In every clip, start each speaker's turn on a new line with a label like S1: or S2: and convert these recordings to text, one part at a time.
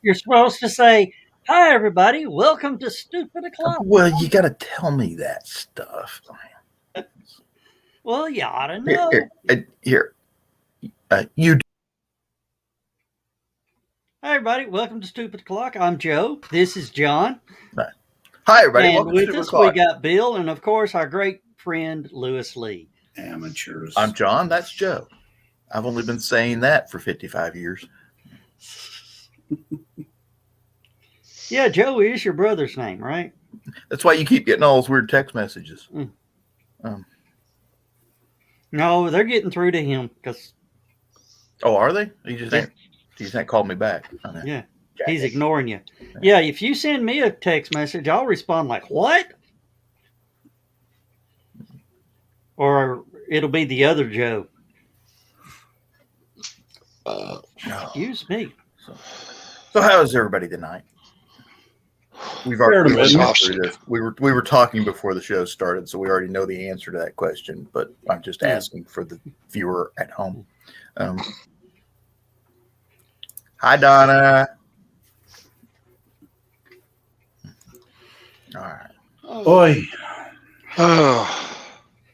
S1: You're supposed to say, "Hi, everybody. Welcome to Stupid O'Clock."
S2: Well, you got to tell me that stuff.
S1: Well, you ought to know.
S2: Here. You.
S1: Hi, everybody. Welcome to Stupid O'Clock. I'm Joe. This is John.
S2: Hi, everybody.
S1: And
S2: Welcome
S1: with
S2: to Stupid
S1: us,
S2: O'Clock.
S1: we got Bill and, of course, our great friend, Lewis Lee.
S3: Amateurs.
S2: I'm John. That's Joe. I've only been saying that for 55 years.
S1: Yeah, Joe is your brother's name, right?
S2: That's why you keep getting all those weird text messages.
S1: No, they're getting through to him because.
S2: Oh, are they? He just ain't called me back.
S1: Yeah, he's ignoring you. Yeah, if you send me a text message, I'll respond like, "What?" Or it'll be the other Joe. Excuse me.
S2: So how is everybody tonight? We've already through this. We were talking before the show started, so we already know the answer to that question. But I'm just asking for the viewer at home. Hi, Donna. All right.
S3: Oi.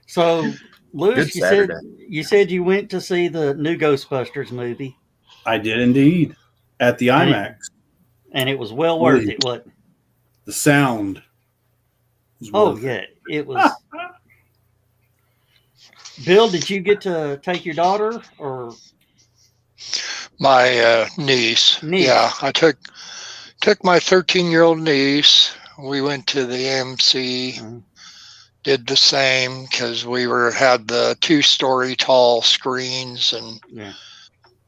S1: So, Lewis,
S2: Good
S1: you said you went to see the new Ghostbusters movie.
S3: I did indeed. At the IMAX.
S1: And it was well worth it, wasn't it?
S3: The sound was worth it.
S1: It was. Bill, did you get to take your daughter or
S4: my niece? Yeah, I took my 13-year-old niece. We went to the AMC, did the same because we had the 2-story tall screens and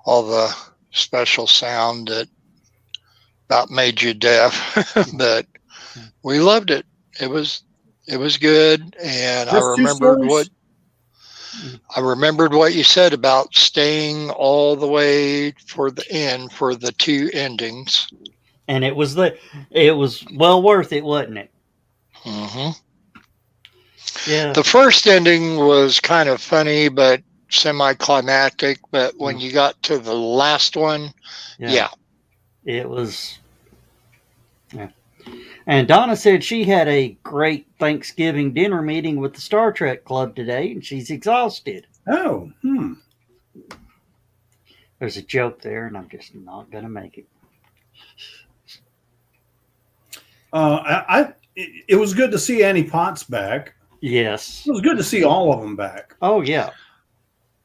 S4: all the special sound that about made you deaf, but we loved it. It was good, and I remembered what you said about staying all the way for the end for the 2 endings.
S1: And it was well worth it, wasn't it?
S4: Mm-hmm.
S1: Yeah.
S4: The first ending was kind of funny, but semi-climactic. But when you got to the last one,
S1: it was. Yeah. And Donna said she had a great Thanksgiving dinner meeting with the Star Trek Club today, and she's exhausted.
S3: Oh,
S1: There's a joke there, and I'm just not going to make it.
S3: It was good to see Annie Potts back.
S1: Yes.
S3: It was good to see all of them back.
S1: Oh, yeah.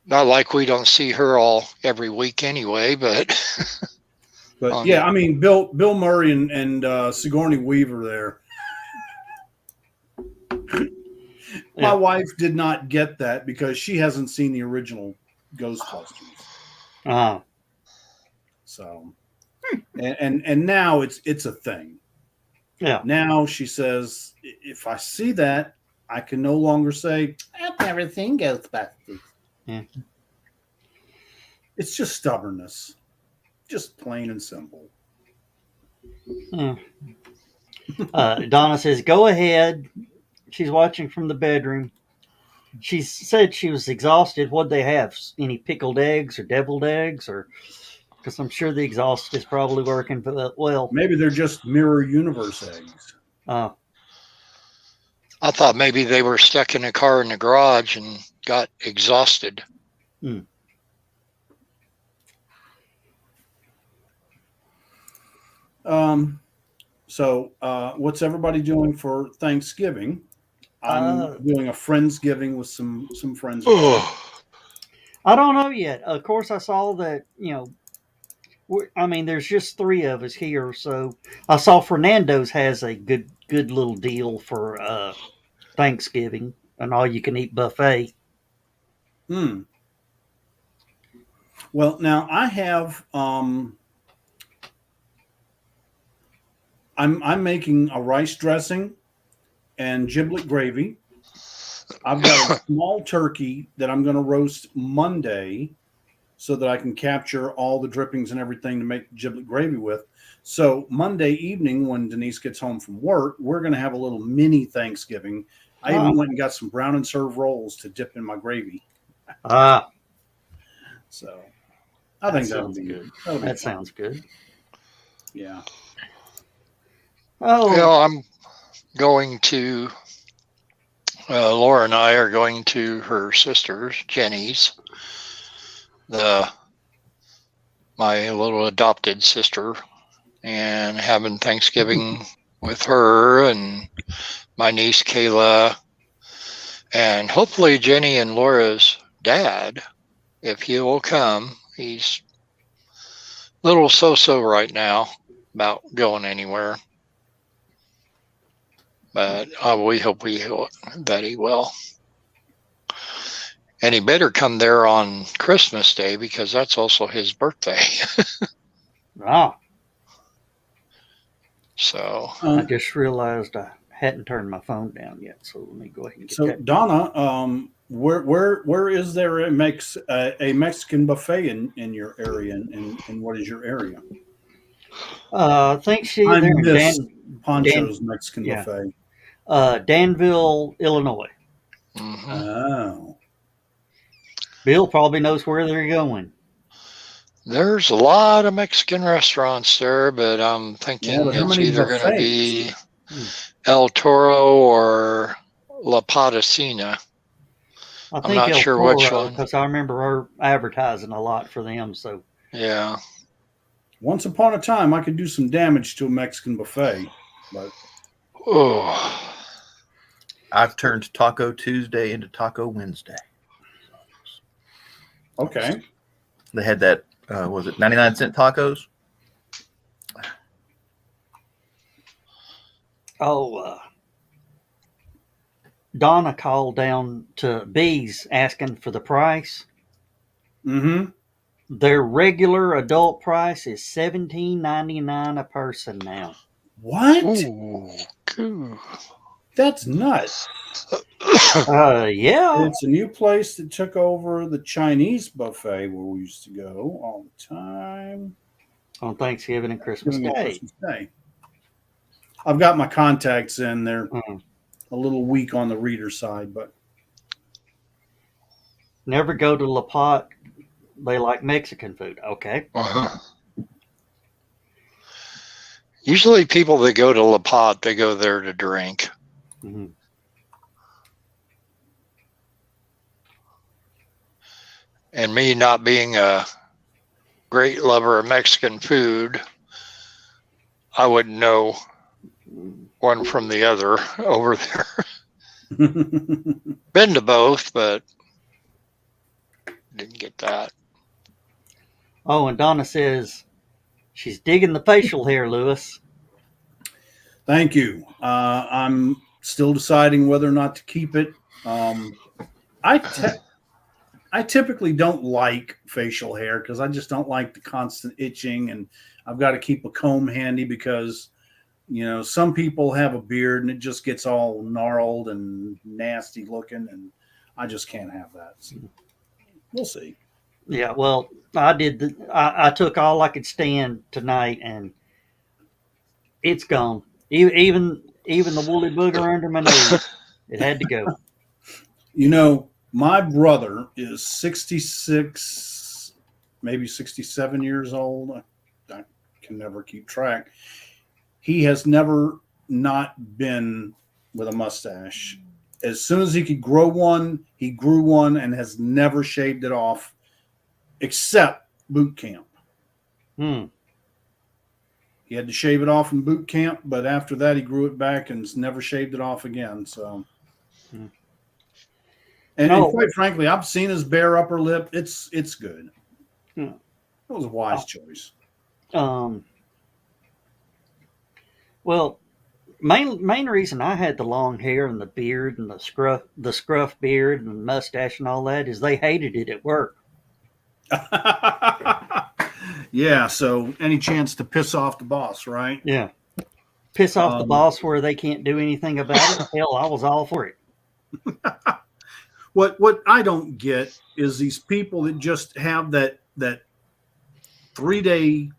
S4: Not like we don't see her all every week anyway, but...
S3: But yeah, I mean, Bill Murray and Sigourney Weaver there. My wife did not get that because she hasn't seen the original Ghostbusters. So, and now it's a thing.
S1: Yeah.
S3: Now she says, if I see that, I can no longer say I've never seen Ghostbusters.
S1: Yeah.
S3: It's just stubbornness. Just plain and simple.
S1: Donna says, "Go ahead." She's watching from the bedroom. She said she was exhausted. What'd they have? Any pickled eggs or deviled eggs or because I'm sure the exhaust is probably working well.
S3: Maybe they're just mirror universe eggs.
S1: Uh,
S4: I thought maybe they were stuck in a car in the garage and got exhausted.
S3: So what's everybody doing for Thanksgiving? I'm doing a Friendsgiving with some friends.
S1: I don't know yet. Of course, I saw that, I mean, there's just 3 of us here, so I saw Fernando's has a good little deal for Thanksgiving, an all-you-can-eat buffet.
S3: Well, now I have. I'm making a rice dressing and giblet gravy. I've got a small turkey that I'm going to roast Monday so that I can capture all the drippings and everything to make giblet gravy with. So Monday evening, when Denise gets home from work, we're going to have a little mini Thanksgiving. I even went and got some brown and serve rolls to dip in my gravy. So I think that'll be good.
S1: That sounds good.
S3: Yeah.
S1: Oh,
S4: I'm going to. Laura and I are going to her sister's, Jenny's, my little adopted sister, and having Thanksgiving with her and my niece Kayla, and hopefully Jenny and Laura's dad, if he will come. He's a little so-so right now about going anywhere, but we hope that he will. And he better come there on Christmas Day because that's also his birthday. So
S1: I just realized I hadn't turned my phone down yet, so let me go ahead and get that.
S3: Donna, where is there a Mexican buffet in your area, and what is your area?
S1: I think they're in
S3: Poncho's Mexican buffet.
S1: Danville, Illinois.
S4: Mm-hmm.
S3: Oh.
S1: Bill probably knows where they're going.
S4: There's a lot of Mexican restaurants there, but I'm thinking it's either going to be El Toro or La Patricina. I'm not sure which one.
S1: Because I remember her advertising a lot for them. So
S4: yeah.
S3: Once upon a time, I could do some damage to a Mexican buffet, but
S2: I've turned Taco Tuesday into Taco Wednesday.
S3: Okay.
S2: They had that. Was it 99-cent tacos?
S1: Donna called down to B's asking for the price.
S3: Mm-hmm.
S1: Their regular adult price is $17.99 a person now.
S3: What?
S4: Ooh, cool.
S3: That's nuts.
S1: Yeah.
S3: It's a new place that took over the Chinese buffet where we used to go all the time.
S1: On Thanksgiving and Christmas Day.
S3: I've got my contacts in there. A little weak on the reader side, but
S1: never go to La Pot. They like Mexican food. Okay.
S4: Uh-huh. Usually people that go to La Pot, they go there to drink.
S1: Mm-hmm.
S4: And me not being a great lover of Mexican food, I wouldn't know one from the other over there. Been to both, but didn't get that.
S1: Oh, and Donna says she's digging the facial hair, Lewis.
S3: Thank you. I'm still deciding whether or not to keep it. I typically don't like facial hair because I just don't like the constant itching, and I've got to keep a comb handy because, some people have a beard and it just gets all gnarled and nasty looking, and I just can't have that. So we'll see.
S1: Yeah, well, I took all I could stand tonight, and it's gone. Even the woolly booger under my nose, it had to go.
S3: My brother is 66 maybe 67 years old. I can never keep track. He has never not been with a mustache. As soon as he could grow one, he grew one and has never shaved it off, except boot camp. He had to shave it off in boot camp, but after that, he grew it back and never shaved it off again. So, and quite frankly, I've seen his bare upper lip. It's good. It was a wise choice.
S1: Well, main reason I had the long hair and the beard and the scruff beard and the mustache and all that is they hated it at work.
S3: Yeah, so any chance to piss off the boss, right?
S1: Yeah. Piss off the boss where they can't do anything about it. Hell, I was all for it.
S3: What I don't get is these people that just have that 3-day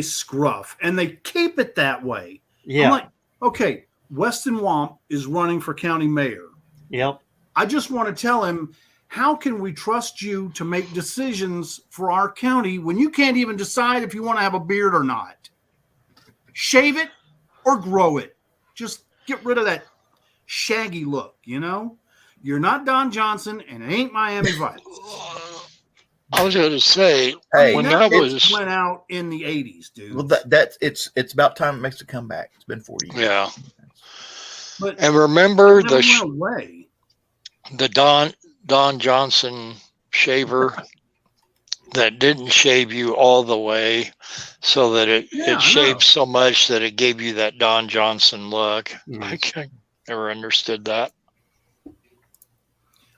S3: scruff and they keep it that way.
S1: Yeah.
S3: I'm like, okay, Weston Wamp is running for county mayor.
S1: Yep.
S3: I just want to tell him, how can we trust you to make decisions for our county when you can't even decide if you want to have a beard or not? Shave it or grow it. Just get rid of that shaggy look, you know? You're not Don Johnson and it ain't Miami Vice.
S4: I was going to say,
S2: hey,
S4: when that
S3: went out in the 80s, dude.
S2: Well, it's about time it makes it come back. It's been 40 years.
S4: Yeah.
S3: But
S4: and remember the Don Johnson shaver that didn't shave you all the way, so that it shaved so much that it gave you that Don Johnson look. I never understood that.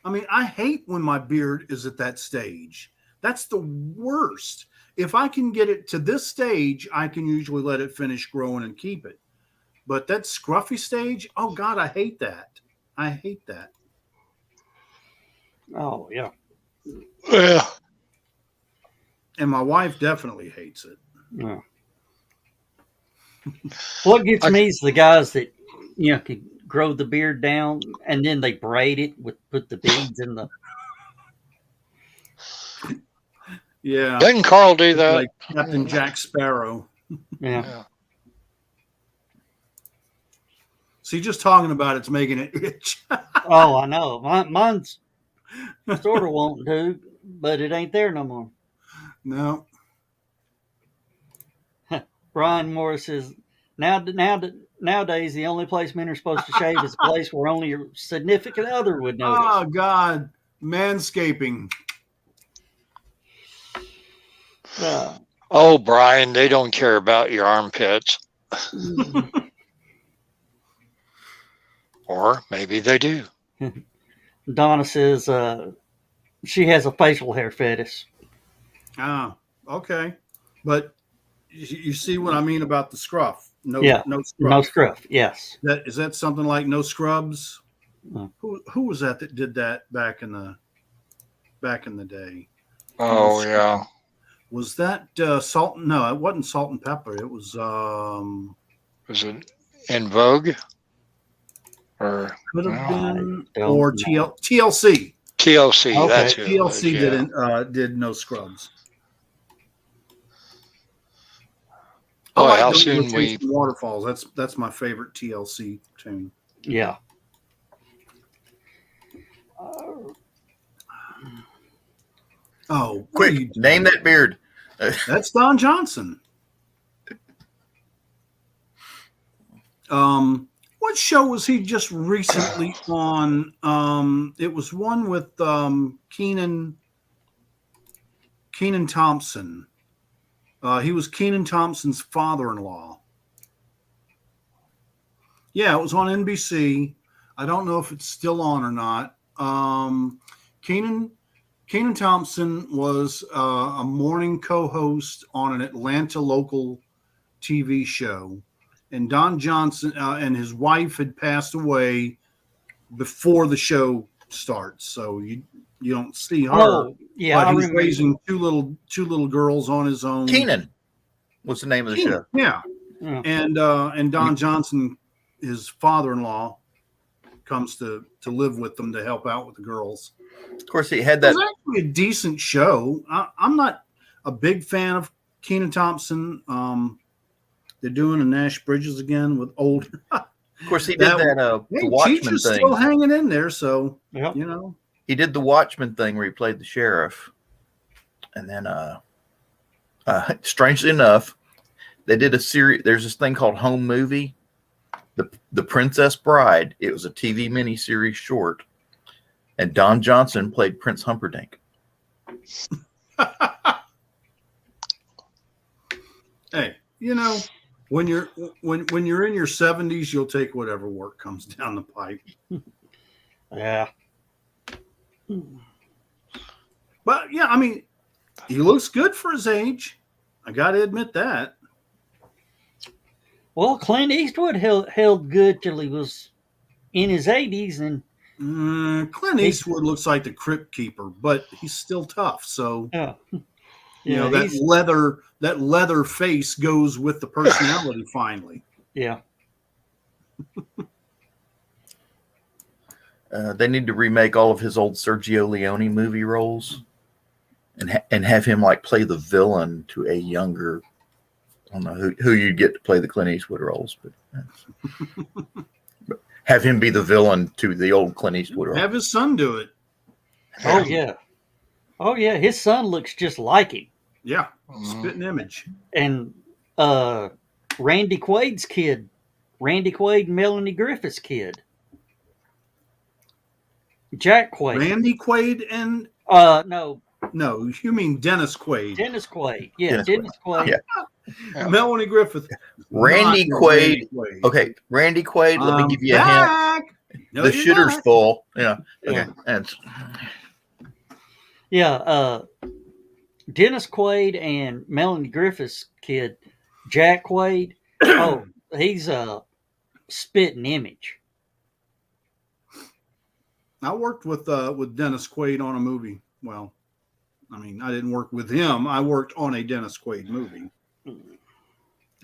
S3: I mean, I hate when my beard is at that stage. That's the worst. If I can get it to this stage, I can usually let it finish growing and keep it. But that scruffy stage, oh God, I hate that. I hate that.
S1: Oh, yeah.
S4: Yeah.
S3: And my wife definitely hates it.
S1: Yeah. What gets me is the guys that, could grow the beard down and then they braid it put the beads in the.
S3: Yeah.
S4: Doesn't Carl do that?
S3: Like Captain Jack Sparrow.
S1: Yeah.
S3: See, just talking about it's making it itch.
S1: Oh, I know. Mine's sort of wanting to, but it ain't there no more.
S3: No.
S1: Brian Morris says, nowadays, the only place men are supposed to shave is a place where only your significant other would notice.
S3: Oh, God. Manscaping.
S4: Oh, Brian, they don't care about your armpits. Or maybe they do.
S1: Donna says she has a facial hair fetish.
S3: Ah, okay. But you see what I mean about the scruff? No scruff.
S1: No scruff. Yes.
S3: Is that something like no scrubs? Who was that did that back in the day?
S4: Oh yeah.
S3: Was that salt? No, it wasn't Salt and Pepper. It was.
S4: Was it In Vogue? Or
S3: could have been or TLC.
S4: TLC.
S1: Okay.
S4: That's who
S3: TLC did no scrubs.
S4: Oh,
S3: I
S4: how
S3: like
S4: soon we
S3: Waterfalls. That's my favorite TLC tune.
S1: Yeah.
S3: Oh,
S2: quick! Name that beard.
S3: That's Don Johnson. What show was he just recently on? It was one with Kenan Thompson. He was Kenan Thompson's father-in-law. Yeah, it was on NBC. I don't know if it's still on or not. Kenan Thompson was a morning co-host on an Atlanta local TV show. And Don Johnson and his wife had passed away before the show starts, so you don't see her.
S1: Oh, yeah,
S3: but he's raising two little girls on his own.
S2: Kenan, what's the name of the show?
S3: Yeah. And Don Johnson, his father-in-law, comes to live with them to help out with the girls.
S2: Of course, he had that.
S3: It was actually a decent show. I'm not a big fan of Kenan Thompson. They're doing a Nash Bridges again with old.
S2: Of course, he did the Watchmen thing.
S3: Still hanging in there, so
S1: Yep.
S3: you know.
S2: He did the Watchmen thing where he played the sheriff, and then, strangely enough, they did a series. There's this thing called Home Movie, the Princess Bride. It was a TV miniseries short, and Don Johnson played Prince Humperdinck.
S3: Hey, you know, when you're in your 70s, you'll take whatever work comes down the pipe.
S1: Yeah.
S3: But yeah, I mean, he looks good for his age. I got to admit that.
S1: Well, Clint Eastwood held good till he was in his 80s, and
S3: Clint Eastwood looks like the crypt keeper, but he's still tough. So
S1: yeah.
S3: you know, that leather face goes with the personality finally.
S1: Yeah.
S2: They need to remake all of his old Sergio Leone movie roles, and have him like play the villain to a younger. I don't know who you'd get to play the Clint Eastwood roles, but have him be the villain to the old Clint Eastwood role.
S3: Have his son do it.
S1: Oh yeah. Oh yeah. His son looks just like him.
S3: Yeah, spitting image.
S1: And Randy Quaid's kid, Randy Quaid and Melanie Griffith's kid, Jack Quaid.
S3: Randy Quaid and
S1: no,
S3: you mean Dennis Quaid.
S1: Dennis Quaid. Yeah, Dennis Quaid.
S2: Yeah.
S3: Melanie Griffith.
S2: Randy Quaid. Okay, Randy Quaid. Let me give you a hint.
S3: No,
S2: the shitter's
S3: not.
S2: full. Yeah.
S1: Yeah.
S2: Okay.
S1: Yeah. Dennis Quaid and Melanie Griffith's kid, Jack Quaid. Oh, he's a spitting image.
S3: I worked with Dennis Quaid on a movie. Well, I mean, I didn't work with him. I worked on a Dennis Quaid movie.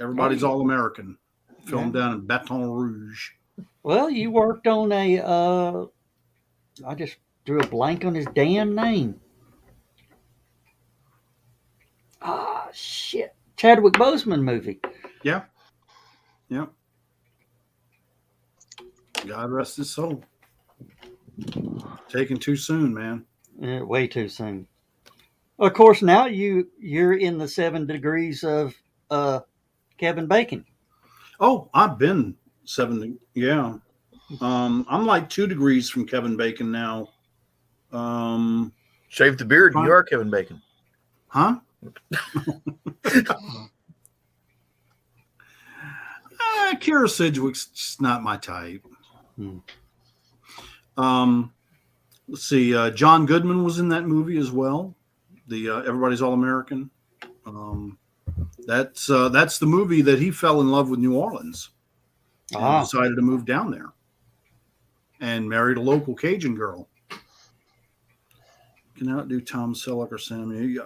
S3: Everybody's All American, filmed down in Baton Rouge.
S1: Well, you worked on a. I just drew a blank on his damn name. Ah, shit. Chadwick Boseman movie.
S3: Yeah. Yeah. God rest his soul. Taken too soon, man.
S1: Yeah, way too soon. Of course, now you're in the 7 degrees of Kevin Bacon.
S3: Oh, I've been 7. Yeah. I'm like 2 degrees from Kevin Bacon now.
S2: Shave the beard. You are Kevin Bacon.
S3: Huh? Kira Sidgwick's just not my type. Let's see. John Goodman was in that movie as well. The Everybody's All American. That's the movie that he fell in love with New Orleans and decided to move down there and married a local Cajun girl. Can outdo Tom Selleck or Sammy.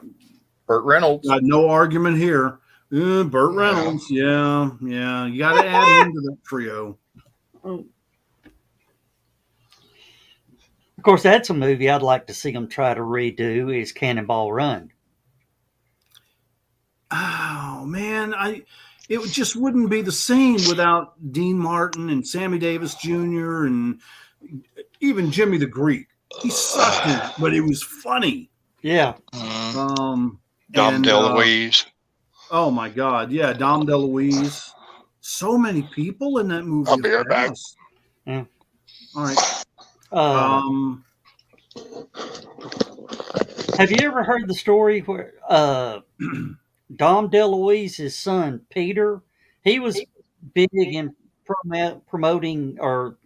S2: Burt Reynolds.
S3: Got no argument here. Burt Reynolds. Yeah. You got to add him into that trio.
S1: Of course, that's a movie I'd like to see them try to redo is Cannonball Run.
S3: Oh man, it just wouldn't be the same without Dean Martin and Sammy Davis Jr. and even Jimmy the Greek. He sucked it, but it was funny.
S1: Yeah.
S4: Dom DeLuise.
S3: Oh my God, yeah, Dom DeLuise. So many people in that movie.
S4: I'll be right back.
S1: Yeah.
S3: All right.
S1: Have you ever heard the story where Dom DeLuise's son Peter, he was big in promoting or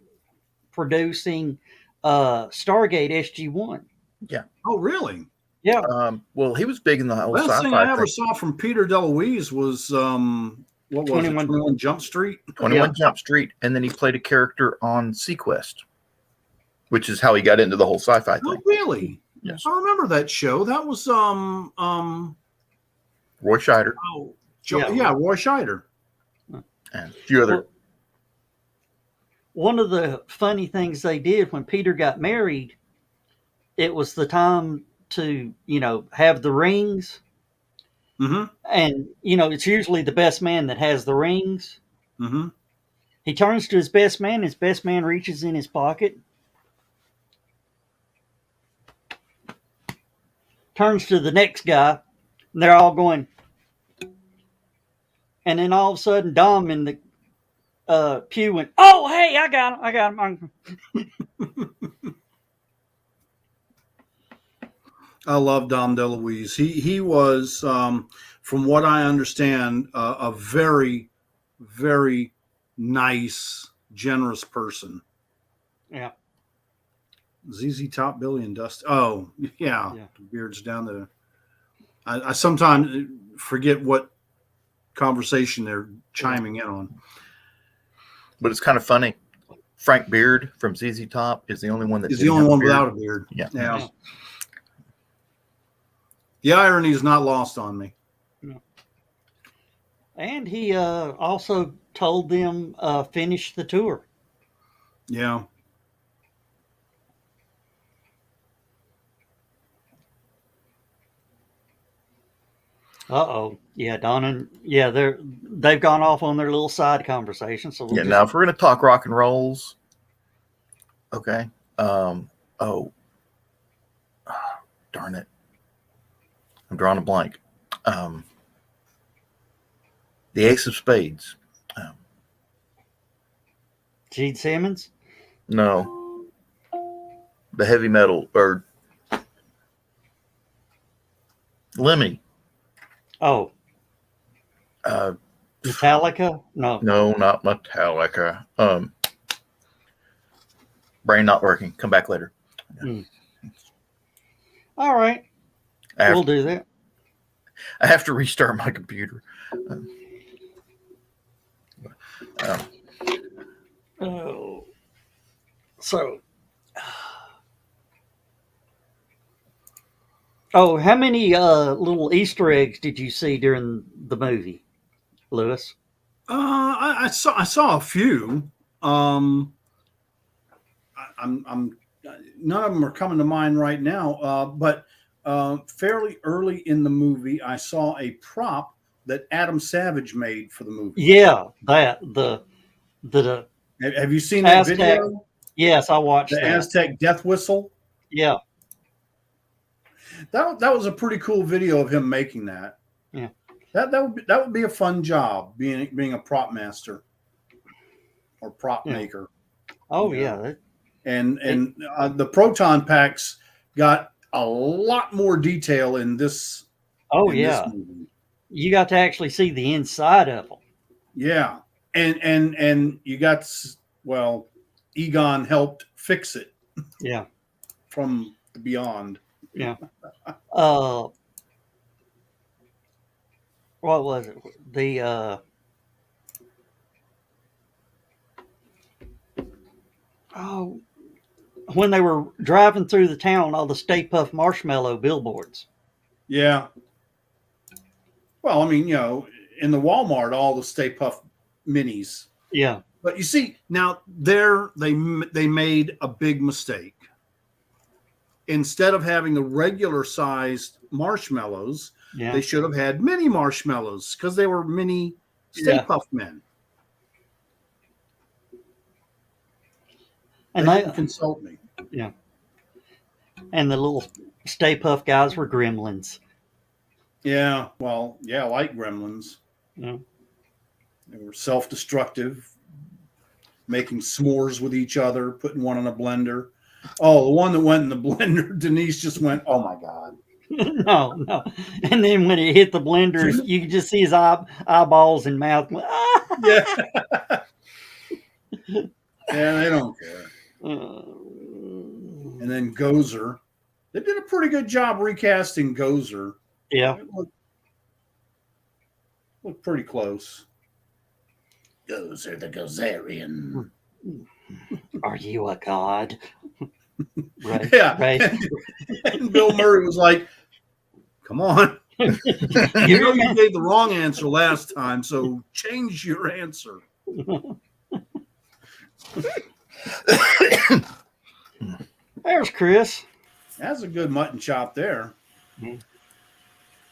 S1: producing Stargate SG-1.
S2: Yeah.
S3: Oh, really?
S1: Yeah.
S2: Well, he was big in the whole
S3: Last
S2: sci-fi
S3: thing I ever saw from Peter DeLuise was what was 21 Jump Street?
S2: 21 Jump Street, and then he played a character on Sequest, which is how he got into the whole sci-fi thing.
S3: Oh, really?
S2: Yes.
S3: I remember that show. That was
S2: Roy Scheider.
S3: Oh, Roy Scheider.
S2: And a few other.
S1: One of the funny things they did when Peter got married, it was the time to, have the rings.
S3: Mm-hmm.
S1: And, it's usually the best man that has the rings.
S3: Mm-hmm.
S1: He turns to his best man. His best man reaches in his pocket, turns to the next guy, and they're all going. And then all of a sudden, Dom in the pew went, "Oh, hey, I got him.
S3: I love Dom DeLuise. He was, from what I understand, a very, very nice, generous person.
S1: Yeah.
S3: ZZ Top, Billy, and Dusty. Oh, yeah. The beard's down there. I sometimes forget what conversation they're chiming in on.
S2: But it's kind of funny. Frank Beard from ZZ Top is the only one that
S3: is the only one without a beard.
S2: Yeah.
S3: The irony is not lost on me.
S1: And he also told them finish the tour.
S3: Yeah.
S1: Yeah, Don and they've gone off on their little side conversation. So
S2: now if we're gonna talk rock and rolls, okay. Darn it, I'm drawing a blank. The Ace of Spades.
S1: Gene Simmons?
S2: No, the heavy metal or Lemmy.
S1: Oh. Metallica? No,
S2: not Metallica. Brain not working. Come back later.
S1: All right, we'll do that.
S2: I have to restart my computer.
S1: How many little Easter eggs did you see during the movie, Lewis?
S3: I saw a few. I'm none of them are coming to mind right now. But fairly early in the movie, I saw a prop that Adam Savage made for the movie.
S1: Yeah, the
S3: have you seen that
S1: Aztec
S3: video?
S1: Yes, I watched
S3: the
S1: that.
S3: Aztec death whistle.
S1: Yeah,
S3: that was a pretty cool video of him making that.
S1: Yeah,
S3: that would be a fun job being a prop master or prop maker.
S1: Oh yeah.
S3: And the proton packs got a lot more detail in this.
S1: This movie. You got to actually see the inside of them.
S3: Yeah, and you got Egon helped fix it.
S1: Yeah,
S3: from the beyond.
S1: Yeah. What was it? When they were driving through the town, all the Stay Puft Marshmallow billboards.
S3: Yeah. Well, I mean, in the Walmart, all the Stay Puft minis.
S1: Yeah.
S3: But you see, now they made a big mistake. Instead of having the regular sized marshmallows, they should have had mini marshmallows because they were mini Stay Puft men. And they didn't consult me.
S1: Yeah. And the little Stay Puft guys were gremlins.
S3: Yeah. Well, yeah, like gremlins.
S1: Yeah.
S3: They were self-destructive, making s'mores with each other, putting one in a blender. Oh, the one that went in the blender, Denise just went, "Oh my God."
S1: No. And then when it hit the blender, you could just see his eyeballs and mouth.
S3: Yeah. Yeah, they don't care. And then Gozer. They did a pretty good job recasting Gozer.
S1: Yeah.
S3: Looked pretty close. Gozer the Gozerian.
S1: Are you a god? Right.
S3: Yeah.
S1: Right.
S3: And Bill Murray was like, "Come on. You gave the wrong answer last time, so change your answer."
S1: There's Chris.
S3: That's a good mutton chop there.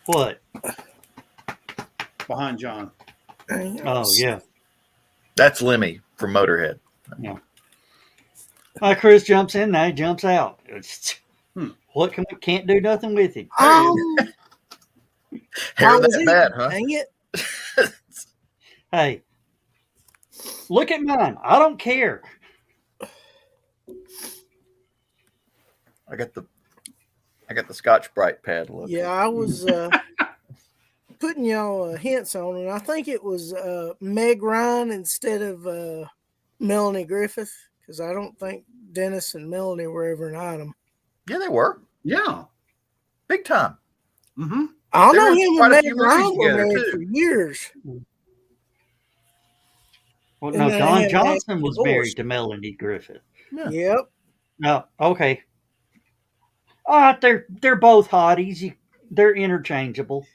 S1: What?
S3: Behind John.
S1: Oh, yeah.
S2: That's Lemmy from Motorhead.
S1: Yeah. Chris jumps in, now he jumps out. What can't do nothing with him.
S2: Hair that bad, huh?
S5: Dang it.
S1: Hey, look at mine. I don't care.
S2: I got the Scotch Brite pad look.
S5: Yeah, I was putting y'all hints on, and I think it was Meg Ryan instead of Melanie Griffith, because I don't think Dennis and Melanie were ever an item.
S2: Yeah, they were.
S3: Yeah.
S2: Big time.
S3: Mm-hmm.
S5: I
S2: They
S5: know
S2: were
S5: him
S2: quite
S5: and
S2: a
S5: Meg
S2: few movies
S5: Ryan were
S2: together,
S5: married
S2: too.
S5: for years.
S1: Well,
S5: And
S1: no,
S5: then
S1: Don
S5: they had
S1: Johnson was
S5: divorced.
S1: married to Melanie Griffith.
S5: Yep.
S1: No, okay. All right, they're both hotties. They're interchangeable.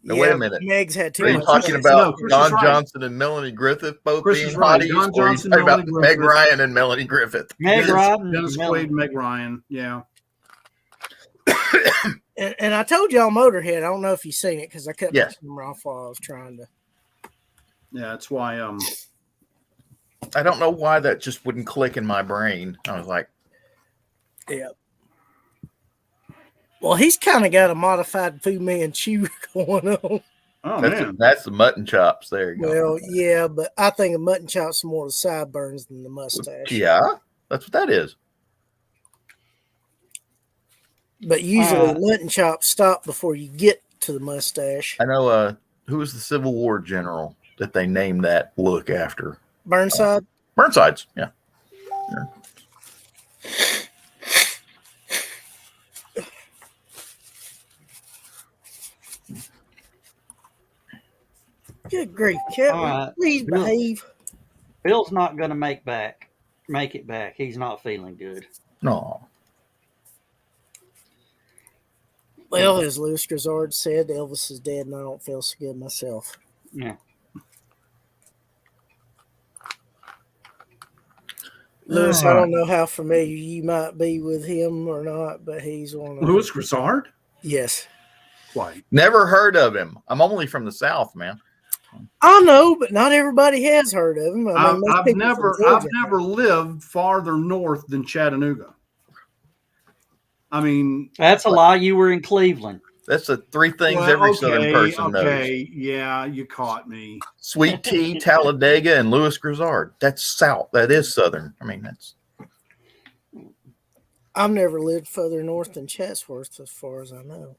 S2: Now, wait a minute.
S5: Meg's had too
S2: Are you
S5: much.
S2: talking
S3: No,
S2: about
S3: Chris
S2: Don
S3: is right.
S2: Johnson and Melanie Griffith both
S3: Chris
S2: being
S3: is right.
S2: hotties?
S3: Don
S2: Or are you
S3: Johnson,
S2: talking about
S3: Melanie
S2: Meg
S3: Griffith.
S2: Ryan and Melanie Griffith?
S1: Meg Ryan,
S3: Dennis Quaid, Meg Ryan. Yeah.
S5: And I told y'all Motorhead. I don't know if you've seen it because I cut
S2: Yes.
S5: my camera off while I was trying to.
S3: Yeah, that's why
S2: I don't know why that just wouldn't click in my brain. I was like,
S5: Yeah. Well, he's kind of got a modified Fu Manchu going on.
S3: oh
S2: that's
S3: man.
S2: that's the mutton chops. There you go.
S5: Well, yeah, but I think a mutton chop's more the sideburns than the mustache.
S2: Yeah, that's what that is.
S5: But usually mutton chops stop before you get to the mustache.
S2: I know who was the Civil War general that they named that look after?
S5: Burnside?
S2: Burnside's, yeah.
S5: Good grief, Kevin.
S1: All right.
S5: Please behave.
S1: Bill's not going to make it back. He's not feeling good.
S2: No.
S5: Well, as Louis Grizzard said, Elvis is dead and I don't feel so good myself.
S1: Yeah.
S5: Louis, I don't know how familiar you might be with him or not, but he's one of
S3: Louis Grizzard?
S5: Yes.
S3: Quite.
S2: Never heard of him. I'm only from the South, man.
S5: I know, but not everybody has heard of him. I mean, most
S3: I've
S5: people
S3: never
S5: from Georgia
S3: never lived farther north than Chattanooga. I mean,
S1: That's a lie. You were in Cleveland.
S2: That's the three things every Southern person knows.
S3: Okay, yeah, you caught me.
S2: Sweet Tea, Talladega, and Louis Grizzard. That's South. That is Southern. I mean, that's.
S5: I've never lived further north than Chatsworth, as far as I know.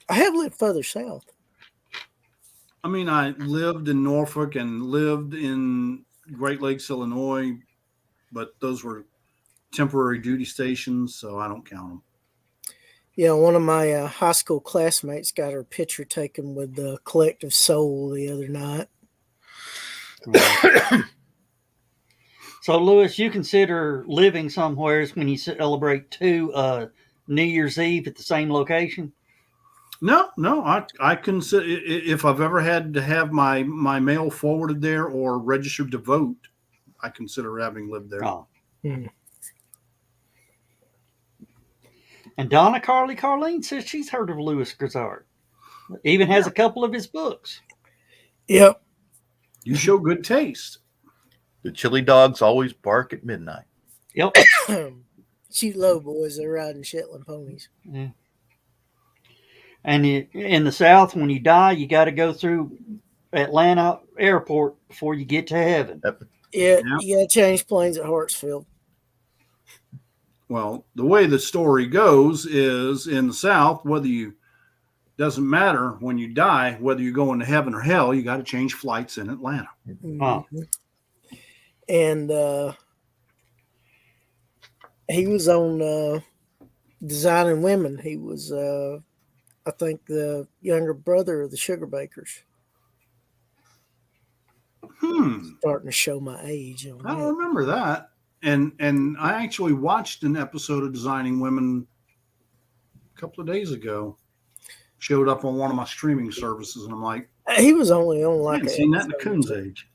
S5: I have lived further south.
S3: I mean, I lived in Norfolk and lived in Great Lakes, Illinois, but those were temporary duty stations, so I don't count them.
S5: Yeah, one of my high school classmates got her picture taken with the Collective Soul the other night.
S1: So, Louis, you consider living somewhere when you celebrate two New Year's Eve at the same location?
S3: No, I consider if I've ever had to have my mail forwarded there or registered to vote, I consider having lived there.
S1: Oh.
S5: Hmm.
S1: And Donna Carlene says she's heard of Louis Grizzard. Even has a couple of his books.
S5: Yep.
S3: You show good taste.
S2: The chili dogs always bark at midnight.
S1: Yep.
S5: Shoot low, boys. They're riding Shetland ponies.
S1: Yeah. And in the South, when you die, you got to go through Atlanta Airport before you get to heaven.
S5: Yeah, you got to change planes at Hartsfield.
S3: Well, the way the story goes is in the South, doesn't matter when you die, whether you're going to heaven or hell, you got to change flights in Atlanta.
S1: Oh.
S5: And he was on Designing Women. He was, I think, the younger brother of the Sugar Bakers. Starting to show my age.
S3: I don't remember that. And I actually watched an episode of Designing Women a couple of days ago. Showed up on one of my streaming services, and I'm like,
S5: he was only on
S3: I
S5: like
S3: haven't seen that in a coon's age.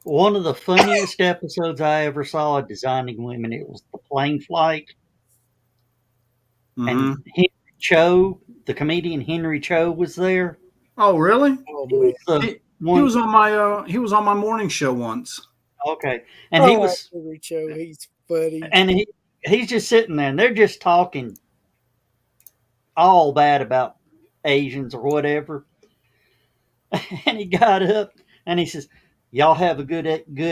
S1: One of the funniest episodes I ever saw of Designing Women, it was the plane flight.
S3: Mm-hmm.
S1: And Henry Cho, the comedian Henry Cho, was there.
S3: Oh, really?
S5: Oh,
S1: He
S5: man.
S1: was,
S3: He was on my morning show once.
S1: okay, and
S5: I
S1: he
S5: like
S1: was,
S5: Henry Cho. He's funny.
S1: and he's just sitting there, and they're just talking all bad about Asians or whatever. And he got up and he says, "Y'all have a good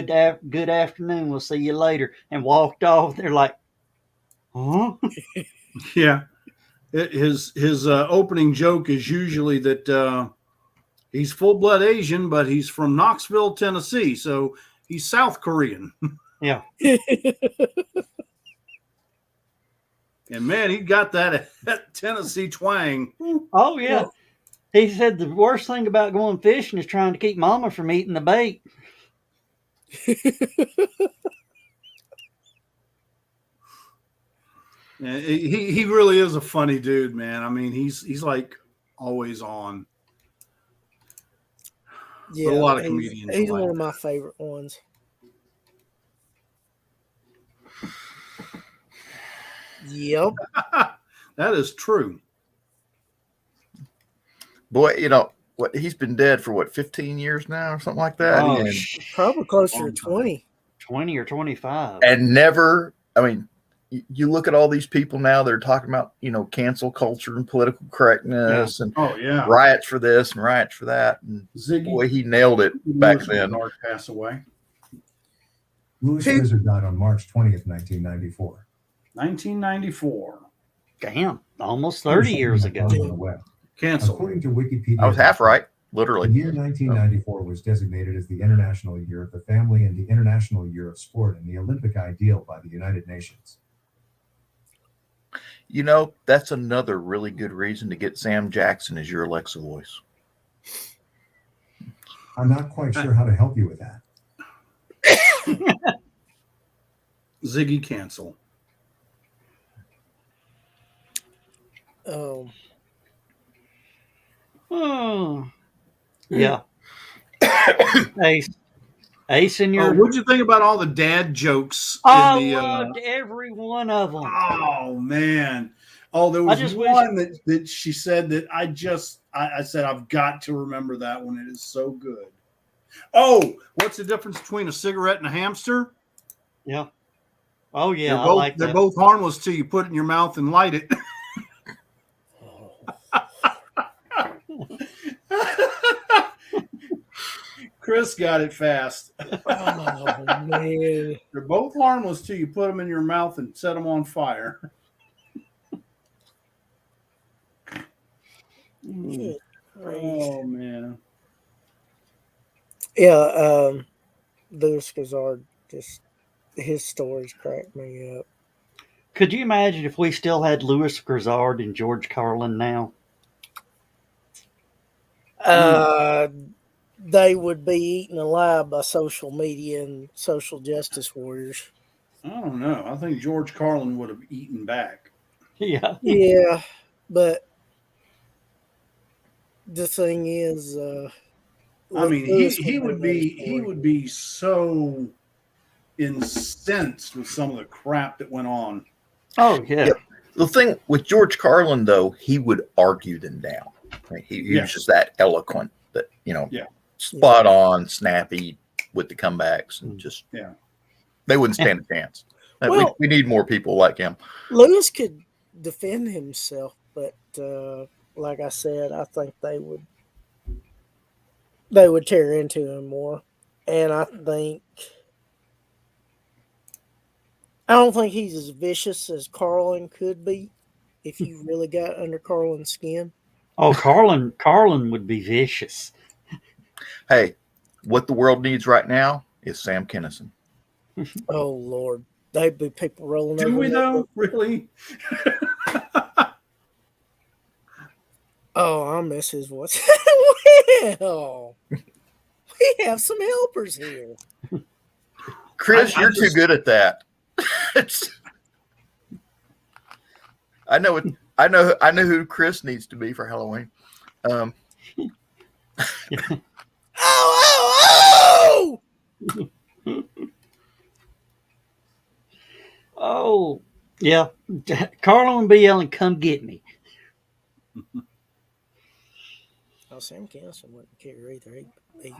S1: afternoon. We'll see you later," and walked off. They're like, "Huh?"
S3: Yeah. His opening joke is usually that he's full-blood Asian, but he's from Knoxville, Tennessee, so he's South Korean.
S1: Yeah.
S3: And man, he got that Tennessee twang.
S1: Oh yeah. He said the worst thing about going fishing is trying to keep Mama from eating the bait.
S3: He really is a funny dude, man. I mean, he's like always on.
S5: Yeah,
S3: a lot of comedians.
S5: He's
S3: like
S5: one of my favorite ones. Yep.
S3: That is true.
S2: Boy, you know what? He's been dead for 15 years now, or something like that.
S1: Oh,
S2: and,
S5: Probably closer to 20.
S1: 20 or 25.
S2: and never. I mean, you look at all these people now. They're talking about cancel culture and political correctness and
S3: Oh yeah,
S2: riots for this and riots for that. And
S3: Ziggy.
S2: boy, he nailed it back then.
S3: Pass away.
S6: Louis Grizzard died on March 20th, 1994.
S3: 1994.
S1: Damn, almost 30 years ago.
S3: Cancel.
S6: According to Wikipedia,
S2: I was half right, literally.
S6: The year 1994 was designated as the International Year of the Family and the International Year of Sport and the Olympic Ideal by the United Nations.
S2: That's another really good reason to get Sam Jackson as your Alexa voice.
S6: I'm not quite sure how to help you with that.
S3: Ziggy cancel.
S1: Oh, yeah. Ace in your.
S3: What'd you think about all the dad jokes?
S1: I loved every one of them.
S3: Oh man! Oh, there was one that she said that I said I've got to remember that one. It is so good. Oh, what's the difference between a cigarette and a hamster?
S1: Yeah. Oh yeah,
S3: they're both harmless till you put it in your mouth and light it. Chris got it fast.
S5: Oh man!
S3: They're both harmless till you put them in your mouth and set them on fire. Oh man!
S5: Yeah, Louis Grizzard, just his stories crack me up.
S1: Could you imagine if we still had Louis Grizzard and George Carlin now?
S5: They would be eaten alive by social media and social justice warriors.
S3: I don't know. I think George Carlin would have eaten back.
S1: Yeah.
S5: Yeah, but the thing is,
S3: I mean, he would be so incensed with some of the crap that went on.
S1: Oh yeah.
S2: Yep. The thing with George Carlin, though, he would argue them down. He was just that eloquent, that spot on, snappy with the comebacks, and just they wouldn't stand a chance.
S5: Well,
S2: we need more people like him.
S5: Louis could defend himself, but like I said, I think they would tear into him more, and I don't think he's as vicious as Carlin could be if you really got under Carlin's skin.
S1: Oh, Carlin would be vicious.
S2: Hey, what the world needs right now is Sam Kinison.
S5: Oh Lord, they'd be people rolling.
S3: Do we though? Really?
S5: Oh, I miss his voice. Well, we have some helpers here.
S2: Chris, you're too good at that. I know who Chris needs to be for Halloween.
S5: Oh!
S1: Oh, yeah. Carlin would be yelling, "Come get me."
S5: Oh, Sam Kinison wouldn't care either. He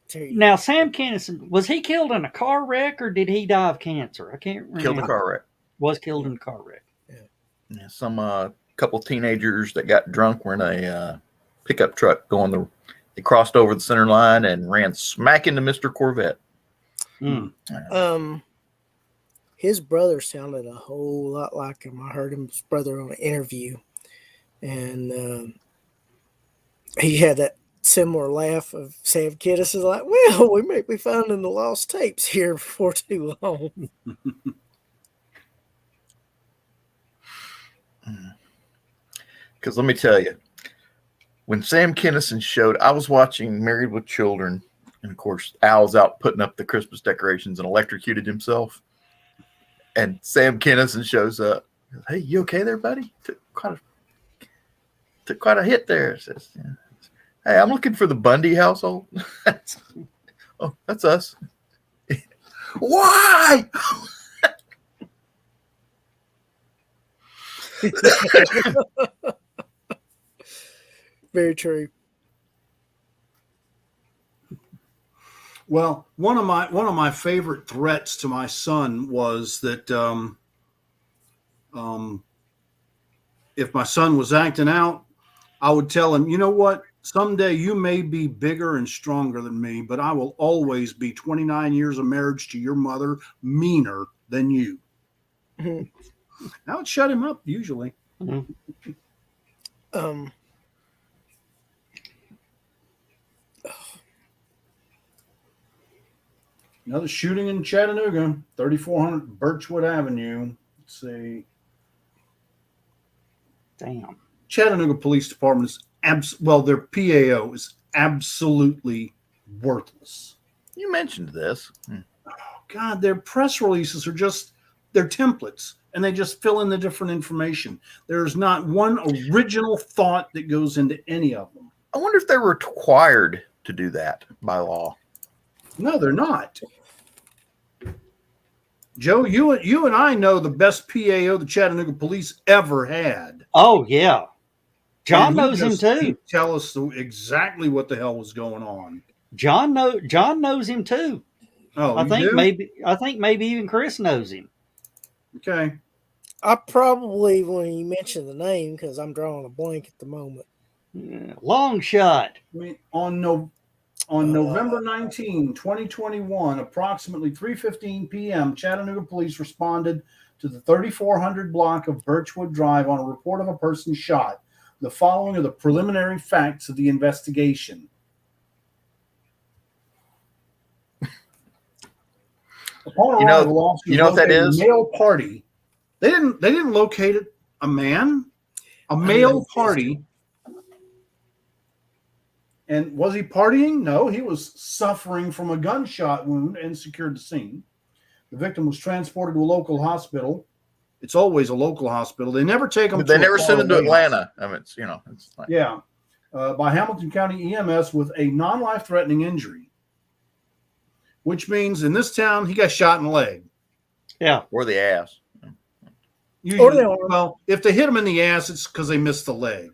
S5: tear you
S1: Now,
S5: up.
S1: Sam Kinison, was he killed in a car wreck or did he die of cancer? I can't remember.
S2: Killed in a car wreck.
S1: Was killed in a car wreck.
S2: Yeah, some couple teenagers that got drunk were in a pickup truck they crossed over the center line and ran smack into Mr. Corvette.
S5: His brother sounded a whole lot like him. I heard his brother on an interview, and he had that similar laugh of Sam Kinison, like, "Well, we may be finding the lost tapes here before too long."
S2: Because let me tell you, when Sam Kinison showed, I was watching Married with Children, and of course, Al's out putting up the Christmas decorations and electrocuted himself. And Sam Kinison shows up. "Hey, you okay there, buddy? Took quite a hit there." Says, "Yeah. Hey, I'm looking for the Bundy household." "Oh, that's us." "Why?"
S5: Very true.
S3: Well, one of my favorite threats to my son was that if my son was acting out, I would tell him, "You know what? Someday you may be bigger and stronger than me, but I will always be 29 years of marriage to your mother meaner than you." That would shut him up usually. Another shooting in Chattanooga, 3400 Birchwood Avenue. Let's see.
S1: Damn.
S3: Chattanooga Police Department is their PAO is absolutely worthless.
S2: You mentioned this.
S3: Oh, God, their press releases are just, they're templates, and they just fill in the different information. There's not one original thought that goes into any of them.
S2: I wonder if they're required to do that by law.
S3: No, they're not. Joe, you and I know the best PAO the Chattanooga Police ever had.
S1: Oh, yeah. John
S3: And
S1: knows him too.
S3: He'd tell us exactly what the hell was going on.
S1: John knows him too.
S3: Oh,
S1: I think maybe even Chris knows him.
S3: Okay.
S5: I probably, when you mention the name, because I'm drawing a blank at the moment.
S1: Yeah, long shot.
S3: I mean, on November 19, 2021, approximately 3:15 p.m., Chattanooga police responded to the 3400 block of Birchwood Drive on a report of a person shot. The following are the preliminary facts of the investigation. Upon arrival, officers
S2: what that is?
S3: A male party. They didn't locate it. A male party. And was he partying? No, he was suffering from a gunshot wound and secured the scene. The victim was transported to a local hospital. It's always a local hospital. They never take them.
S2: They never send them to Atlanta. I mean, it's like,
S3: yeah, by Hamilton County EMS with a non-life-threatening injury, which means in this town he got shot in the leg.
S1: Yeah,
S2: or the ass.
S3: Usually, well, if they hit him in the ass, it's because they missed the leg.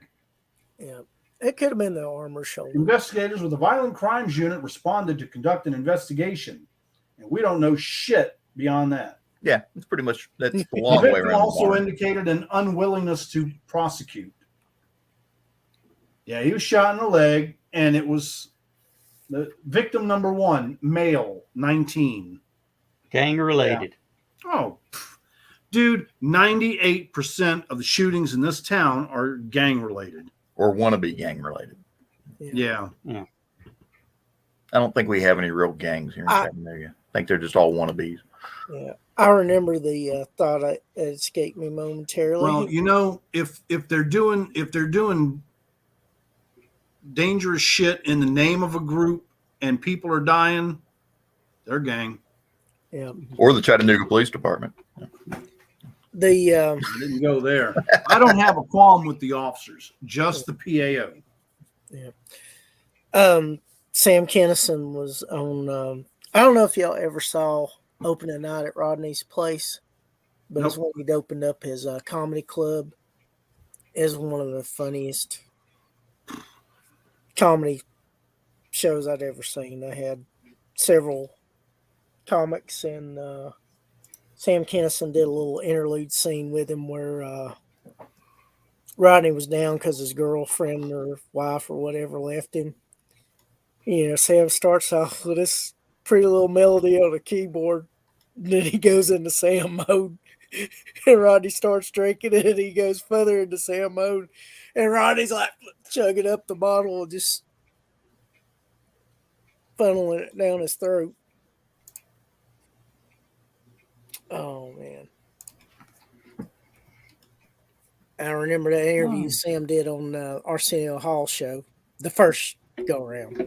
S5: Yeah. It could have been the arm or shoulder.
S3: Investigators with the Violent Crimes Unit responded to conduct an investigation, and we don't know shit beyond that.
S2: Yeah, it's pretty much that's the long way around.
S3: Also indicated an unwillingness to prosecute. Yeah, he was shot in the leg, and it was the victim number one, male, 19,
S1: gang related.
S3: Yeah. Oh, dude, 98% of the shootings in this town are gang related.
S2: Or wannabe gang related.
S3: Yeah.
S2: I don't think we have any real gangs here in Chattanooga. I think they're just all wannabes.
S5: Yeah. I remember the thought that escaped me momentarily.
S3: Well, if they're doing dangerous shit in the name of a group and people are dying, they're gang.
S5: Yeah.
S2: Or the Chattanooga Police Department.
S3: I didn't go there. I don't have a qualm with the officers, just the PAO.
S5: Yeah. Sam Kinison was on I don't know if y'all ever saw opening night at Rodney's place, but
S3: Nope.
S5: it's when he'd opened up his comedy club. Is one of the funniest comedy shows I'd ever seen. They had several comics, and Sam Kinison did a little interlude scene with him where Rodney was down because his girlfriend or wife or whatever left him. Sam starts off with this pretty little melody on the keyboard. And then he goes into Sam mode. And Rodney starts drinking it, and he goes further into Sam mode. And Rodney's like chugging up the bottle and just funneling it down his throat. Oh, man. I remember that interview Sam did on Arsenio Hall show, the first go around,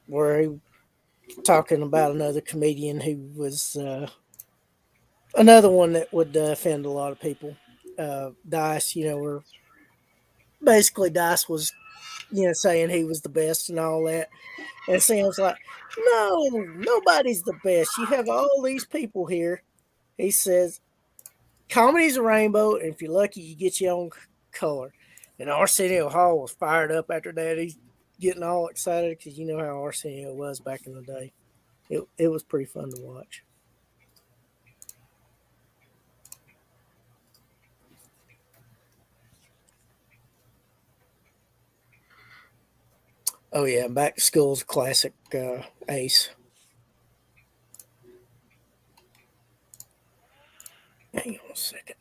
S5: where he talking about another comedian who was another one that would offend a lot of people. Dice, where basically Dice was, saying he was the best and all that. And Sam's like, no, nobody's the best. You have all these people here. He says, comedy's a rainbow, and if you're lucky, you get your own color. And Arsenio Hall was fired up after that. He's getting all excited because you know how Arsenio was back in the day. It was pretty fun to watch. Oh, yeah, Back to School's a classic ace. Hang on a second.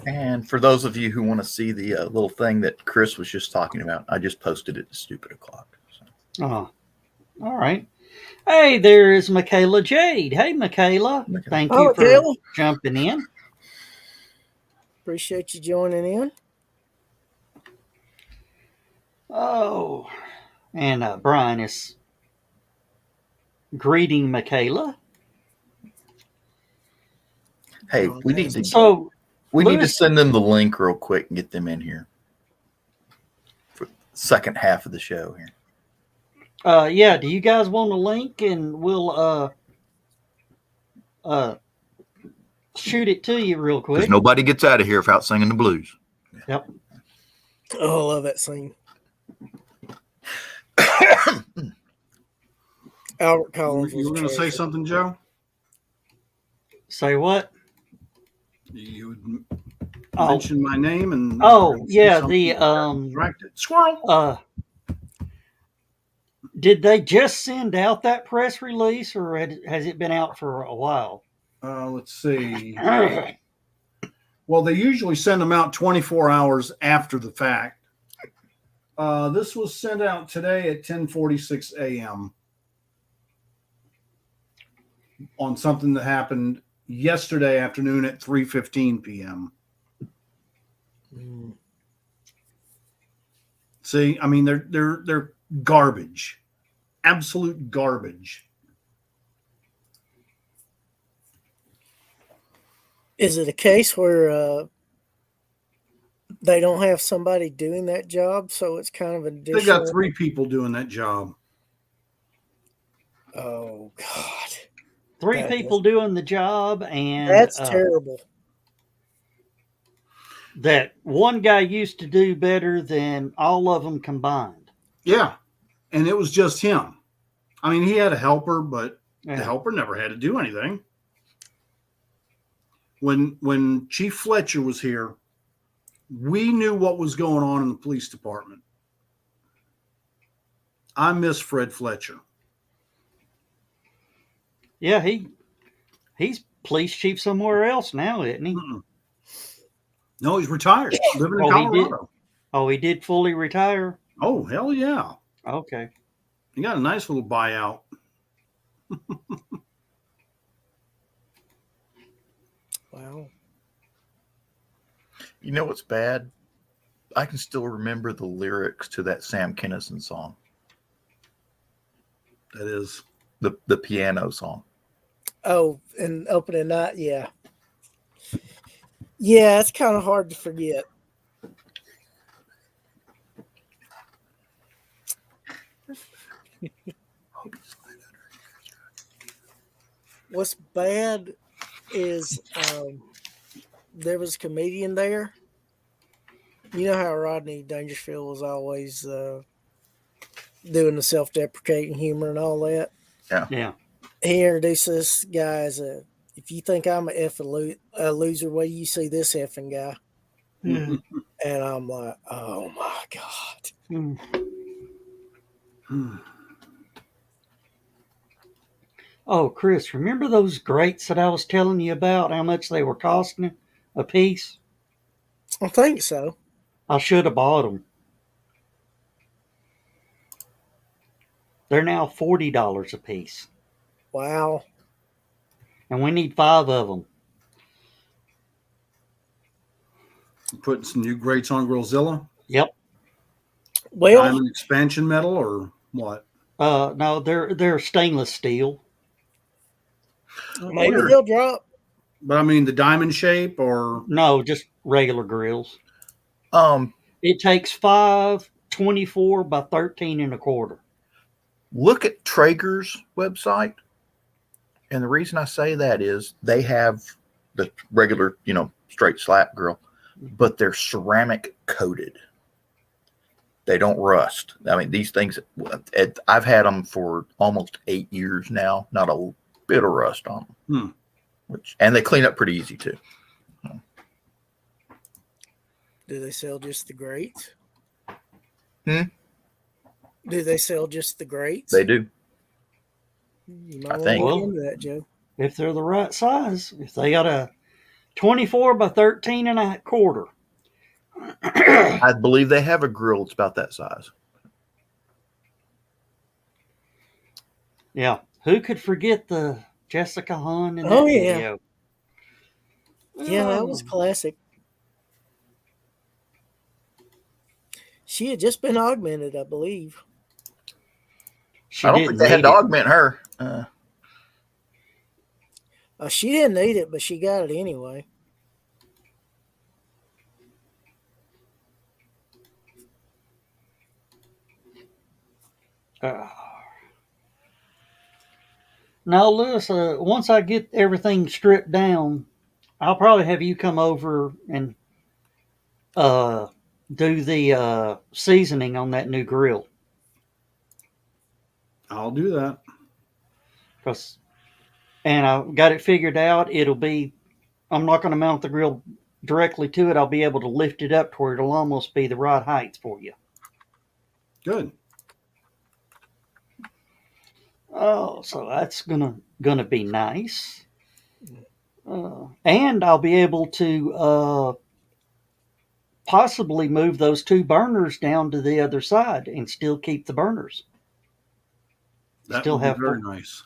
S2: And for those of you who want to see the little thing that Chris was just talking about, I just posted it to Stupid O'Clock. So.
S1: Oh, all right. Hey, there is Michaela Jade. Hey, Michaela. Thank you for
S5: Michaela.
S1: jumping in.
S5: Appreciate you joining in.
S1: Oh, and Brian is greeting Michaela.
S2: Hey, we need to send them the link real quick and get them in here for the second half of the show here.
S1: Yeah, do you guys want a link, and we'll shoot it to you real quick?
S2: Because nobody gets out of here without singing the blues.
S1: Yep.
S5: Oh, I love that scene. Albert Collins.
S3: You were going to say something, Joe?
S1: Say what?
S3: You would mention my name and
S1: yeah, the
S3: squirrel.
S1: Did they just send out that press release, or has it been out for a while?
S3: Let's see. Well, they usually send them out 24 hours after the fact. This was sent out today at 10:46 a.m. on something that happened yesterday afternoon at 3:15 p.m. See, I mean, they're garbage, absolute garbage.
S5: Is it a case where they don't have somebody doing that job, so it's kind of an additional?
S3: They got 3 people doing that job.
S5: Oh God!
S1: 3 people doing the job, and
S5: that's terrible.
S1: That one guy used to do better than all of them combined.
S3: Yeah, and it was just him. I mean, he had a helper, but the helper never had to do anything. When Chief Fletcher was here, we knew what was going on in the police department. I miss Fred Fletcher.
S1: Yeah, he's police chief somewhere else now, isn't he?
S3: Mm-mm. No, he's retired. Living in Colorado.
S1: He did fully retire?
S3: Oh, hell yeah.
S1: Okay.
S3: He got a nice little buyout.
S5: Wow.
S2: You know what's bad? I can still remember the lyrics to that Sam Kinison song.
S3: That is
S2: the piano song.
S5: Oh, and opening night, yeah. Yeah, it's kind of hard to forget. What's bad is there was a comedian there. You know how Rodney Dangerfield was always doing the self-deprecating humor and all that.
S1: Yeah.
S5: He introduced this guy as if you think I'm a loser, wait till you see this effing guy.
S1: Mm.
S5: And I'm like, oh my God.
S1: Mm. Oh, Chris, remember those grates that I was telling you about, how much they were costing a piece?
S5: I think so.
S1: I should have bought them. They're now $40 a piece.
S5: Wow.
S1: And we need 5 of them.
S3: Putting some new grates on Grillzilla.
S1: Yep.
S5: Well,
S3: Diamond expansion metal or what?
S1: No, they're stainless steel.
S5: maybe they'll drop.
S3: But I mean, the diamond shape or
S1: No, just regular grills.
S2: Um,
S1: It takes 5 24 by 13 and a quarter.
S2: look at Traeger's website. And the reason I say that is they have the regular, straight slap grill, but they're ceramic coated. They don't rust. I mean, these things, I've had them for almost 8 years now. Not a bit of rust on them. And they clean up pretty easy too.
S5: Do they sell just the grates?
S2: Do
S5: they sell just the grates?
S2: They do.
S5: You might
S2: I
S5: want
S2: think.
S5: to look into that, Joe.
S1: If they're the right size, if they got a 24 by 13 and a quarter.
S2: I believe they have a grill that's about that size.
S1: Yeah. Who could forget the Jessica Hahn in that video?
S5: Yeah, that was classic. She had just been augmented, I believe.
S2: I don't think they had to augment her.
S5: She didn't need it, but she got it anyway.
S1: Now, Lewis, once I get everything stripped down, I'll probably have you come over and do the seasoning on that new grill.
S3: I'll do that.
S1: And I've got it figured out. I'm not going to mount the grill directly to it. I'll be able to lift it up to where it'll almost be the right height for you.
S3: Good.
S1: Oh, so that's gonna be nice. And I'll be able to possibly move those 2 burners down to the other side and still keep the burners.
S3: That
S1: still
S3: would be
S1: have
S3: very nice.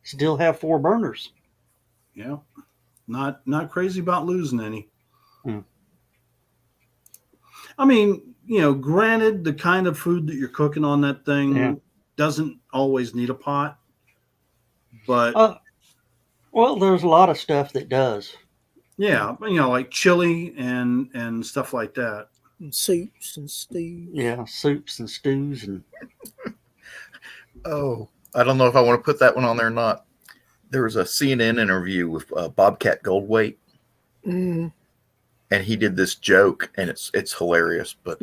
S1: Still have 4 burners.
S3: Yeah. Not crazy about losing any. I mean, granted, the kind of food that you're cooking on that thing doesn't always need a pot, but
S1: well, there's a lot of stuff that does.
S3: Yeah, like chili and stuff like that.
S5: And soups and stews.
S1: Yeah, soups and stews and.
S2: Oh, I don't know if I want to put that one on there or not. There was a CNN interview with Bobcat Goldthwait, and he did this joke, and it's hilarious. But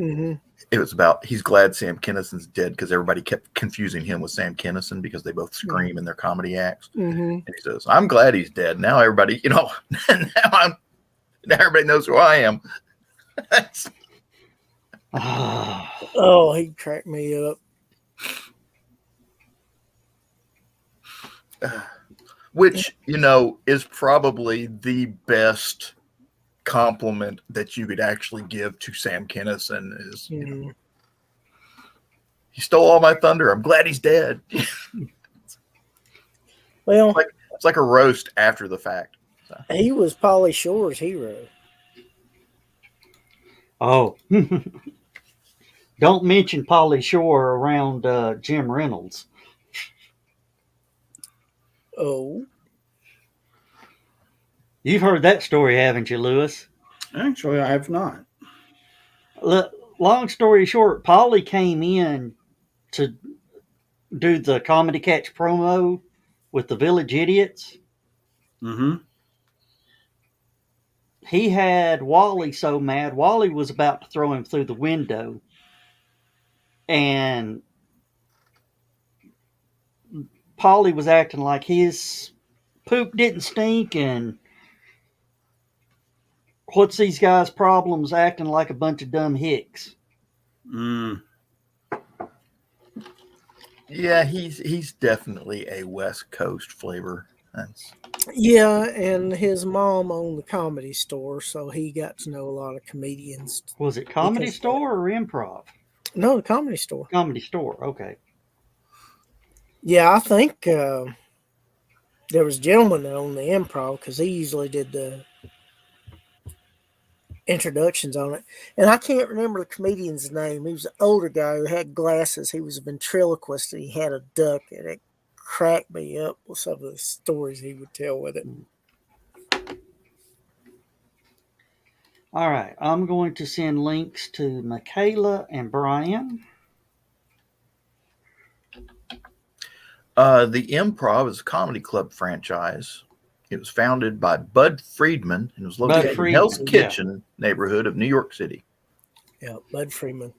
S2: it was about he's glad Sam Kinnison's dead because everybody kept confusing him with Sam Kinison because they both scream in their comedy acts. And he says, "I'm glad he's dead. Now everybody, now everybody knows who I am."
S5: Oh, he cracked me up.
S2: Which, is probably the best compliment that you could actually give to Sam Kinison is, he stole all my thunder. I'm glad he's dead.
S5: Well,
S2: it's like a roast after the fact. So.
S5: He was Pauly Shore's hero.
S1: Oh. Don't mention Pauly Shore around Jim Reynolds.
S5: Oh.
S1: You've heard that story, haven't you, Lewis?
S3: Actually, I have not.
S1: Long story short, Polly came in to do the Comedy Catch promo with the Village Idiots.
S3: Mm-hmm.
S1: He had Wally so mad, Wally was about to throw him through the window. And Polly was acting like his poop didn't stink, and what's these guys' problems acting like a bunch of dumb hicks.
S3: Mm.
S2: Yeah, he's definitely a West Coast flavor.
S5: Yeah, and his mom owned the Comedy Store, so he got to know a lot of comedians.
S1: Was it Comedy Store or Improv?
S5: No, the Comedy Store.
S1: Comedy Store, okay.
S5: Yeah, I think there was a gentleman that owned the Improv because he usually did the introductions on it. And I can't remember the comedian's name. He was an older guy who had glasses. He was a ventriloquist and he had a duck, and it cracked me up with some of the stories he would tell with it.
S1: All right, I'm going to send links to Michaela and Brian.
S2: The Improv is a comedy club franchise. It was founded by Bud Friedman and was located in Hell's Kitchen neighborhood of New York City.
S5: Yeah, Bud Friedman.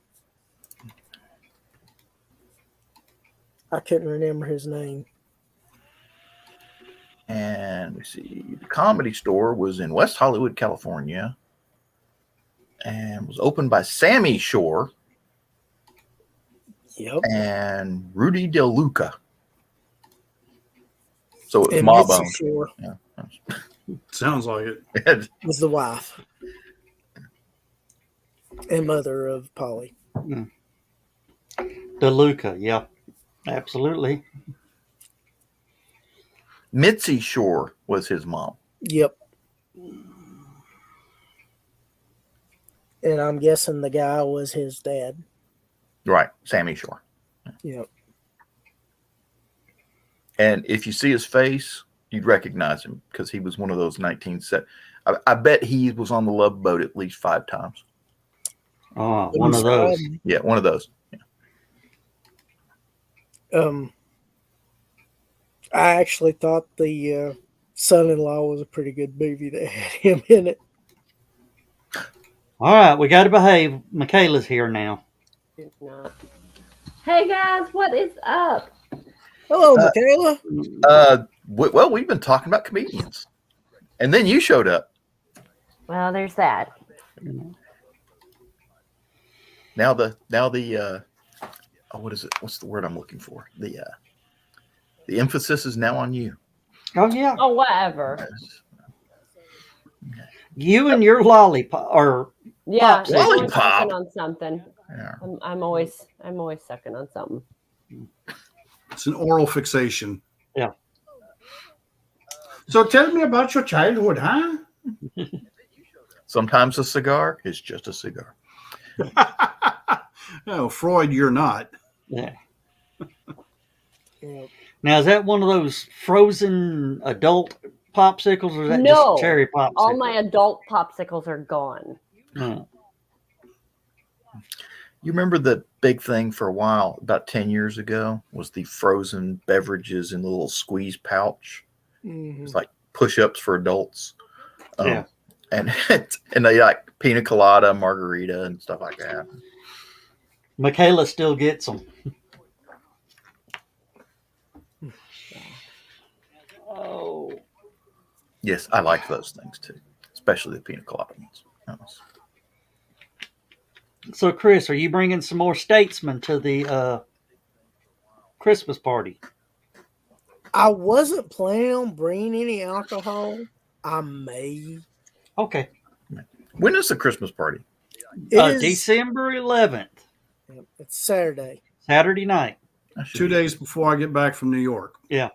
S5: I couldn't remember his name.
S2: And we see the Comedy Store was in West Hollywood, California, and was opened by Sammy Shore.
S5: Yep.
S2: And Rudy Del Luca. So it was mob owned.
S5: Sure.
S2: Yeah.
S3: Sounds like it.
S5: Was the wife and mother of Polly.
S1: Del Luca, yeah. Absolutely.
S2: Mitzi Shore was his mom.
S5: Yep. And I'm guessing the guy was his dad.
S2: Right, Sammy Shore.
S5: Yep.
S2: And if you see his face, you'd recognize him because he was one of those 1970s. I bet he was on the Love Boat at least 5 times.
S1: Oh, one of those.
S2: Yeah, one of those.
S5: Yeah. I actually thought the Son-in-Law was a pretty good movie that had him in it.
S1: All right, we got to behave. Michaela's here now.
S7: It's not. Hey guys, what is up?
S5: Hello, Michaela.
S2: Well, we've been talking about comedians, and then you showed up.
S7: Well, there's that.
S2: Now the what is it? What's the word I'm looking for? The emphasis is now on you.
S1: Oh yeah.
S7: Oh, whatever.
S1: You and your lollipop, or
S7: yeah,
S2: lollipop.
S7: I'm always sucking on something.
S2: Yeah.
S7: I'm always sucking on something.
S3: It's an oral fixation.
S1: Yeah.
S3: So tell me about your childhood, huh?
S2: Sometimes a cigar is just a cigar.
S3: Oh, Freud, you're not.
S1: yeah. Now, is that one of those frozen adult popsicles, or is that just cherry popsicle?
S7: All my adult popsicles are gone.
S2: You remember the big thing for a while, about 10 years ago, was the frozen beverages in the little squeeze pouch.
S5: Mm-hmm.
S2: It's like push-ups for adults.
S1: Yeah.
S2: And they like pina colada, margarita, and stuff like that.
S1: Michaela still gets them. Oh.
S2: Yes, I like those things too, especially the pina colada ones.
S1: So, Chris, are you bringing some more statesmen to the Christmas party?
S5: I wasn't planning on bringing any alcohol. I may.
S1: Okay.
S2: When is the Christmas party?
S5: It is
S1: December 11th.
S5: It's Saturday.
S1: Saturday night.
S3: 2 days before I get back from New York.
S1: Yeah.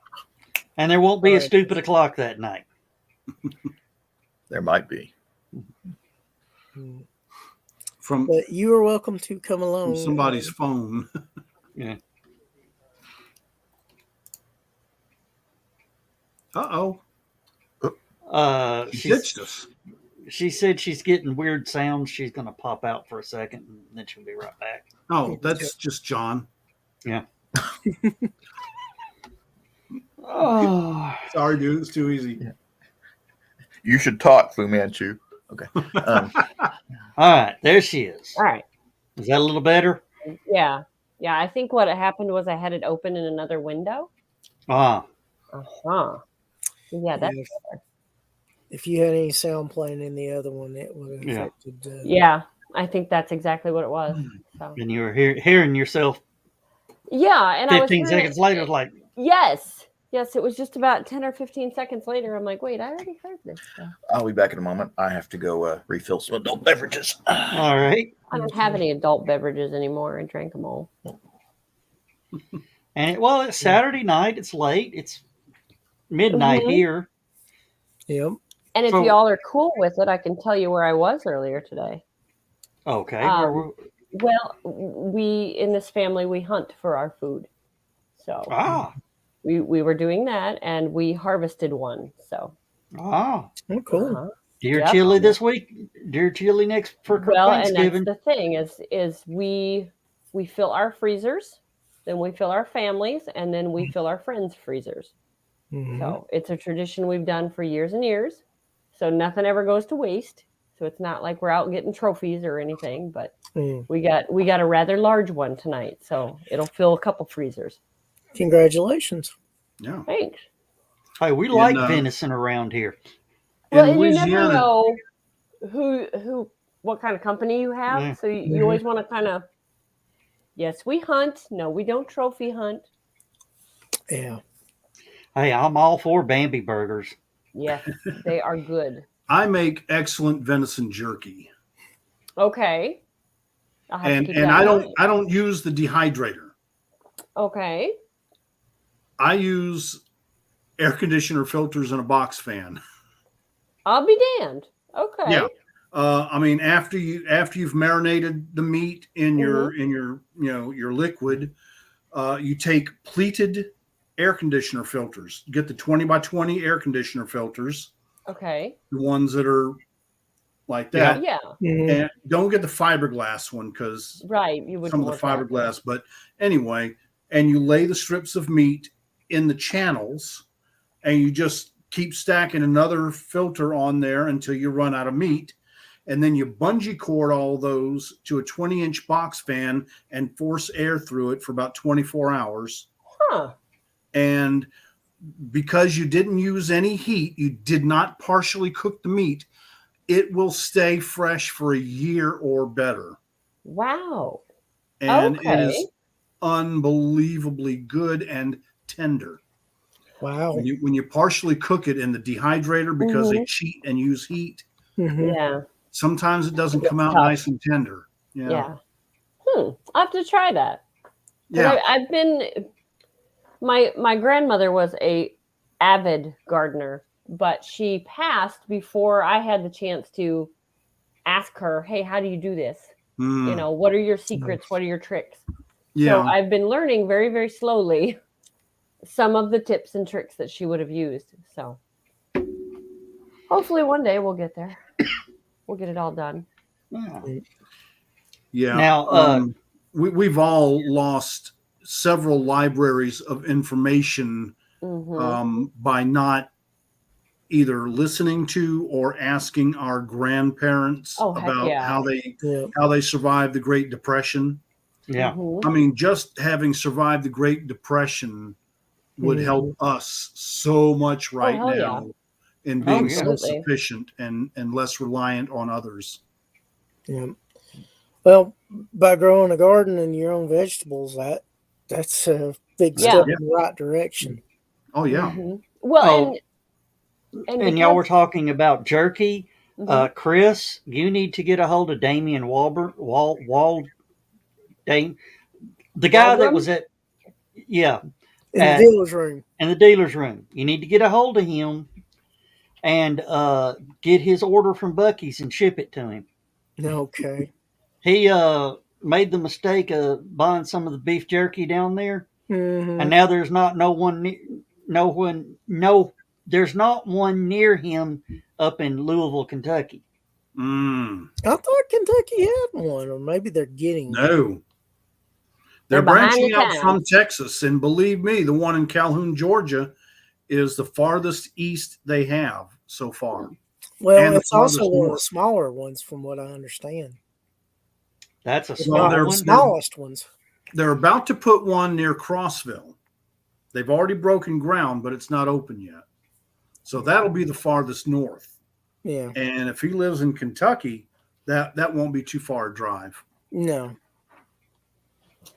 S1: And there won't be a stupid o'clock that night.
S2: There might be.
S5: But you are welcome to come along.
S3: From somebody's phone.
S1: Yeah.
S3: Uh-oh. She ditched us.
S1: She said she's getting weird sounds. She's going to pop out for a second, and then she'll be right back.
S3: Oh, that's just John.
S1: Yeah. Oh,
S3: sorry, dude. It's too easy.
S2: Yeah. You should talk, Fu Manchu. Okay.
S1: All right, there she is.
S8: All right.
S1: Is that a little better?
S8: Yeah. Yeah. I think what happened was I had it open in another window.
S1: Ah.
S8: Uh-huh. Yeah, that's better.
S5: If you had any sound playing in the other one, it would have affected.
S8: Yeah, I think that's exactly what it was. So.
S1: And you were hearing yourself.
S8: Yeah, and
S1: 15 seconds later, like.
S8: Yes, it was just about 10 or 15 seconds later. I'm like, wait, I already heard this stuff.
S2: I'll be back in a moment. I have to go refill some adult beverages.
S1: All right.
S8: I don't have any adult beverages anymore. I drank them all.
S1: And it's Saturday night. It's late. It's midnight here.
S5: Yep.
S8: And if y'all are cool with it, I can tell you where I was earlier today.
S1: Okay.
S8: Well, we in this family we hunt for our food, so we were doing that, and we harvested one. So
S5: cool.
S1: Deer chili this week. Deer chili next for Thanksgiving.
S8: And that's the thing is we fill our freezers, then we fill our families, and then we fill our friends' freezers. Mm-hmm. So it's a tradition we've done for years and years. So nothing ever goes to waste. So it's not like we're out getting trophies or anything, but we got a rather large one tonight. So it'll fill a couple freezers.
S5: Congratulations.
S3: Yeah.
S8: Thanks.
S1: Hey, we like venison around here.
S8: Well, and you never know what kind of company you have. Yeah. So you always want to kind of, yes, we hunt. No, we don't trophy hunt.
S5: Yeah.
S1: Hey, I'm all for Bambi burgers.
S8: Yes, they are good.
S3: I make excellent venison jerky.
S8: Okay.
S3: And I don't use the dehydrator.
S8: Okay.
S3: I use air conditioner filters and a box fan.
S8: I'll be damned. Okay.
S3: Yeah. I mean, after you've marinated the meat in your your liquid, you take pleated air conditioner filters. Get the 20 by 20 air conditioner filters.
S8: Okay.
S3: The ones that are like that.
S8: Yeah.
S3: And don't get the fiberglass one because
S8: you would
S3: some of the fiberglass. But anyway, and you lay the strips of meat in the channels, and you just keep stacking another filter on there until you run out of meat. And then you bungee cord all those to a 20-inch box fan and force air through it for about 24 hours.
S8: Huh.
S3: And because you didn't use any heat, you did not partially cook the meat, it will stay fresh for a year or better.
S8: Wow.
S3: And it is unbelievably good and tender.
S5: Wow.
S3: When you partially cook it in the dehydrator because they cheat and use heat.
S8: Yeah.
S3: Sometimes it doesn't come out nice and tender.
S8: Yeah. I'll have to try that.
S3: Yeah.
S8: I've been my grandmother was a avid gardener, but she passed before I had the chance to ask her, hey, how do you do this? What are your secrets? What are your tricks?
S3: Yeah.
S8: So I've been learning very, very slowly some of the tips and tricks that she would have used. So hopefully one day we'll get there. We'll get it all done.
S3: Yeah.
S1: Now,
S3: we've all lost several libraries of information by not either listening to or asking our grandparents about how they survived the Great Depression.
S1: Yeah.
S3: I mean, just having survived the Great Depression would help us so much now in being self-sufficient and less reliant on others.
S5: Yeah. Well, by growing a garden and your own vegetables, that's a big step in the right direction.
S3: Oh yeah.
S8: Well,
S1: and y'all were talking about jerky. Chris, you need to get a hold of Damian the guy that was at
S5: the dealer's room.
S1: In the dealer's room. You need to get a hold of him and get his order from Buc-ee's and ship it to him.
S5: Okay.
S1: He made the mistake of buying some of the beef jerky down there, and now there's no there's not one near him up in Louisville, Kentucky.
S3: Mm.
S5: I thought Kentucky had one, or maybe they're getting one.
S3: No. They're branching out from Texas. And believe me, the one in Calhoun, Georgia is the farthest east they have so far.
S5: Well,
S3: and
S5: it's also one of the
S3: north.
S5: smaller ones, from what I understand.
S1: That's a small
S5: one.
S1: one.
S5: Smallest ones.
S3: They're about to put one near Crossville. They've already broken ground, but it's not open yet. So that'll be the farthest north.
S5: Yeah.
S3: And if he lives in Kentucky, that won't be too far a drive.
S5: No.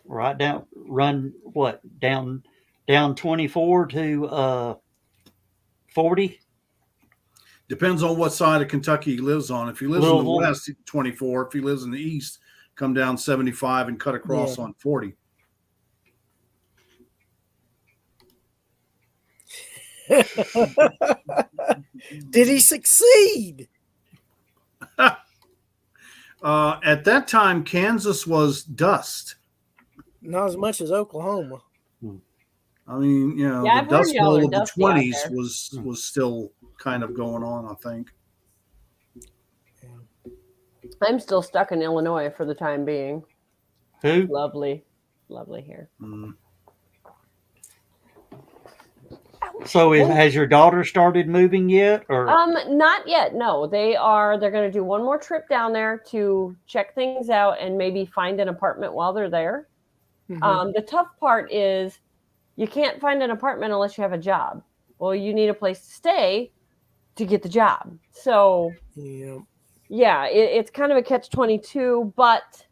S1: Right down, run what down 24 to 40.
S3: Depends on what side of Kentucky he lives on. If he lives in the west, 24. If he lives in the east, come down 75 and cut across on 40.
S5: Did he succeed?
S3: At that time, Kansas was dust.
S5: Not as much as Oklahoma.
S3: I mean, you know, the Dust Bowl of the 20s was still kind of going on, I think.
S8: I'm still stuck in Illinois for the time being.
S1: Who?
S8: Lovely here.
S1: So has your daughter started moving yet, or
S8: not yet? No, they're going to do one more trip down there to check things out and maybe find an apartment while they're there. Mm-hmm. The tough part is you can't find an apartment unless you have a job. Well, you need a place to stay to get the job. So yeah, it's kind of a catch-22, but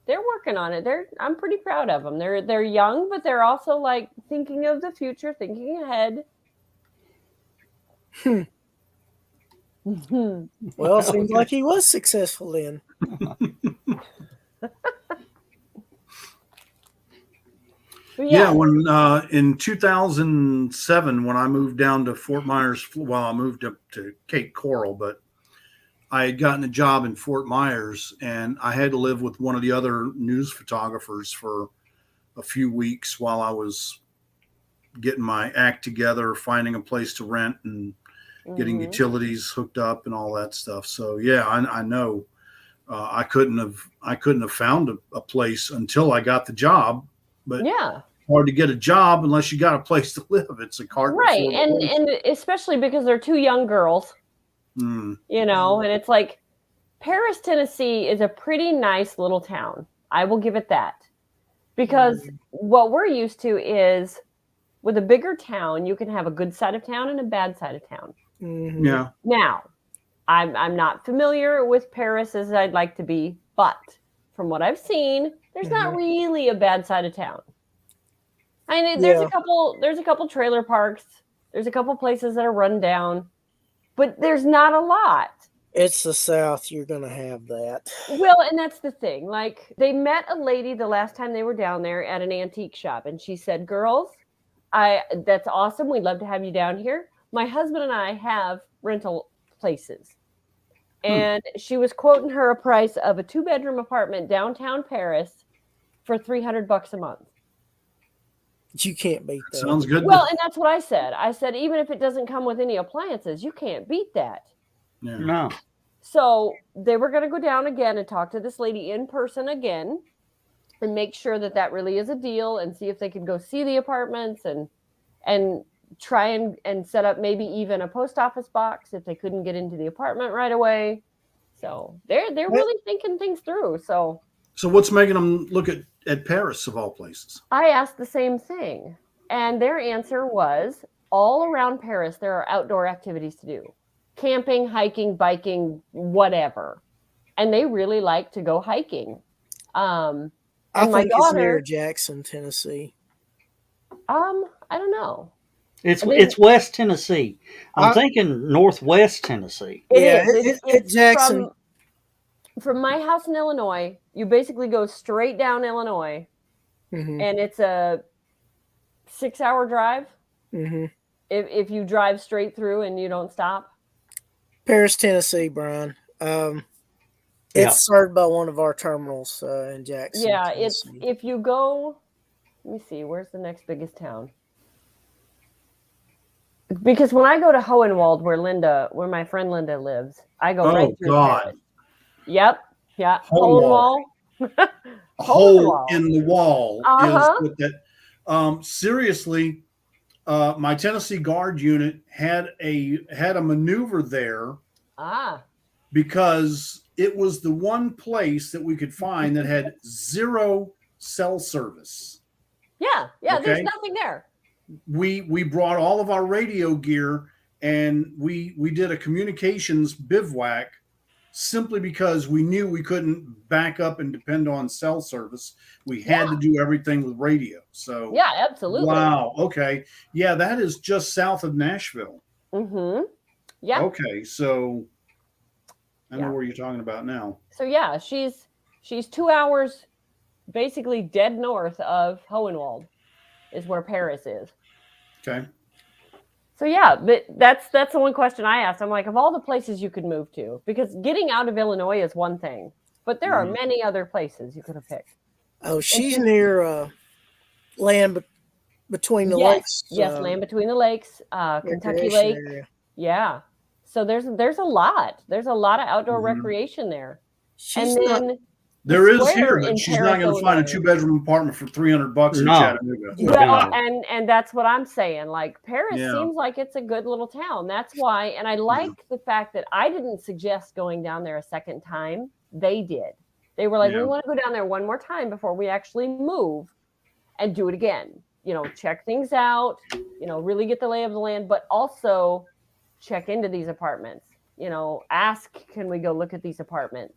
S8: they're working on it. I'm pretty proud of them. They're young, but they're also like thinking of the future, thinking ahead.
S5: Well, it seems like he was successful then.
S3: Yeah, when in 2007, when I moved down to Fort Myers, I moved up to Cape Coral, but I had gotten a job in Fort Myers, and I had to live with one of the other news photographers for a few weeks while I was getting my act together, finding a place to rent, and getting utilities hooked up and all that stuff. So yeah, I know I couldn't have found a place until I got the job. But hard to get a job unless you got a place to live. It's a cart,
S8: right? And especially because they're two young girls. You know, and it's like Paris, Tennessee is a pretty nice little town. I will give it that. Because what we're used to is with a bigger town, you can have a good side of town and a bad side of town.
S3: Yeah.
S8: Now, I'm not familiar with Paris as I'd like to be, but from what I've seen, there's not really a bad side of town. I mean, there's a couple trailer parks, there's a couple places that are run down. But there's not a lot.
S5: It's the South. You're going to have that.
S8: Well, and that's the thing. Like, they met a lady the last time they were down there at an antique shop. And she said, girls, that's awesome. We'd love to have you down here. My husband and I have rental places. And she was quoting her a price of a 2-bedroom apartment downtown Paris for $300 a month.
S5: You can't beat that.
S3: Sounds good.
S8: Well, and that's what I said. I said, even if it doesn't come with any appliances, you can't beat that.
S3: Yeah.
S1: no?
S8: So they were going to go down again and talk to this lady in person again and make sure that really is a deal and see if they could go see the apartments and try and set up maybe even a post office box if they couldn't get into the apartment right away. So they're really thinking things through. So
S3: what's making them look at Paris of all places?
S8: I asked the same thing, and their answer was all around Paris there are outdoor activities to do. Camping, hiking, biking, whatever. And they really like to go hiking.
S5: I think it's near Jackson, Tennessee.
S8: I don't know.
S1: It's West Tennessee. I'm thinking Northwest Tennessee.
S5: It's Jackson.
S8: From my house in Illinois, you basically go straight down Illinois, and it's a 6-hour drive. If you drive straight through and you don't stop.
S5: Paris, Tennessee, Brian. It's served by one of our terminals in Jackson.
S8: Yeah,
S5: Tennessee.
S8: if you go. Let me see. Where's the next biggest town? Because when I go to Hohenwald, where my friend Linda lives, I go right through Paris. Yep. Yeah.
S3: Hohenwald. A hole in the wall is what that. Seriously, my Tennessee Guard unit had a maneuver there. Because it was the one place that we could find that had 0 cell service.
S8: Yeah. There's nothing there.
S3: We brought all of our radio gear and we did a communications bivouac simply because we knew we couldn't back up and depend on cell service. We had to do everything with radio. So
S8: yeah, absolutely.
S3: Wow. Okay. Yeah, that is just south of Nashville.
S8: Mm-hmm. Yeah.
S3: Okay, so I know where you're talking about now.
S8: So yeah, she's 2 hours basically dead north of Hohenwald is where Paris is.
S3: Okay.
S8: So yeah, but that's the one question I asked. I'm like, of all the places you could move to, because getting out of Illinois is one thing, but there are many other places you could have picked.
S5: Oh, she's near land between the lakes.
S8: Yes, land between the lakes, Kentucky Lake. Area. Yeah. So there's a lot. There's a lot of outdoor recreation there.
S3: There is here, but she's not going to find a 2-bedroom apartment for $300 in Chattanooga.
S8: Well, and that's what I'm saying. Like Paris seems like it's a good little town. That's why, and I like the fact that I didn't suggest going down there a second time. They did. They were like, we want to go down there one more time before we actually move and do it again. You know, check things out, you know, really get the lay of the land, but also check into these apartments, you know, ask, can we go look at these apartments,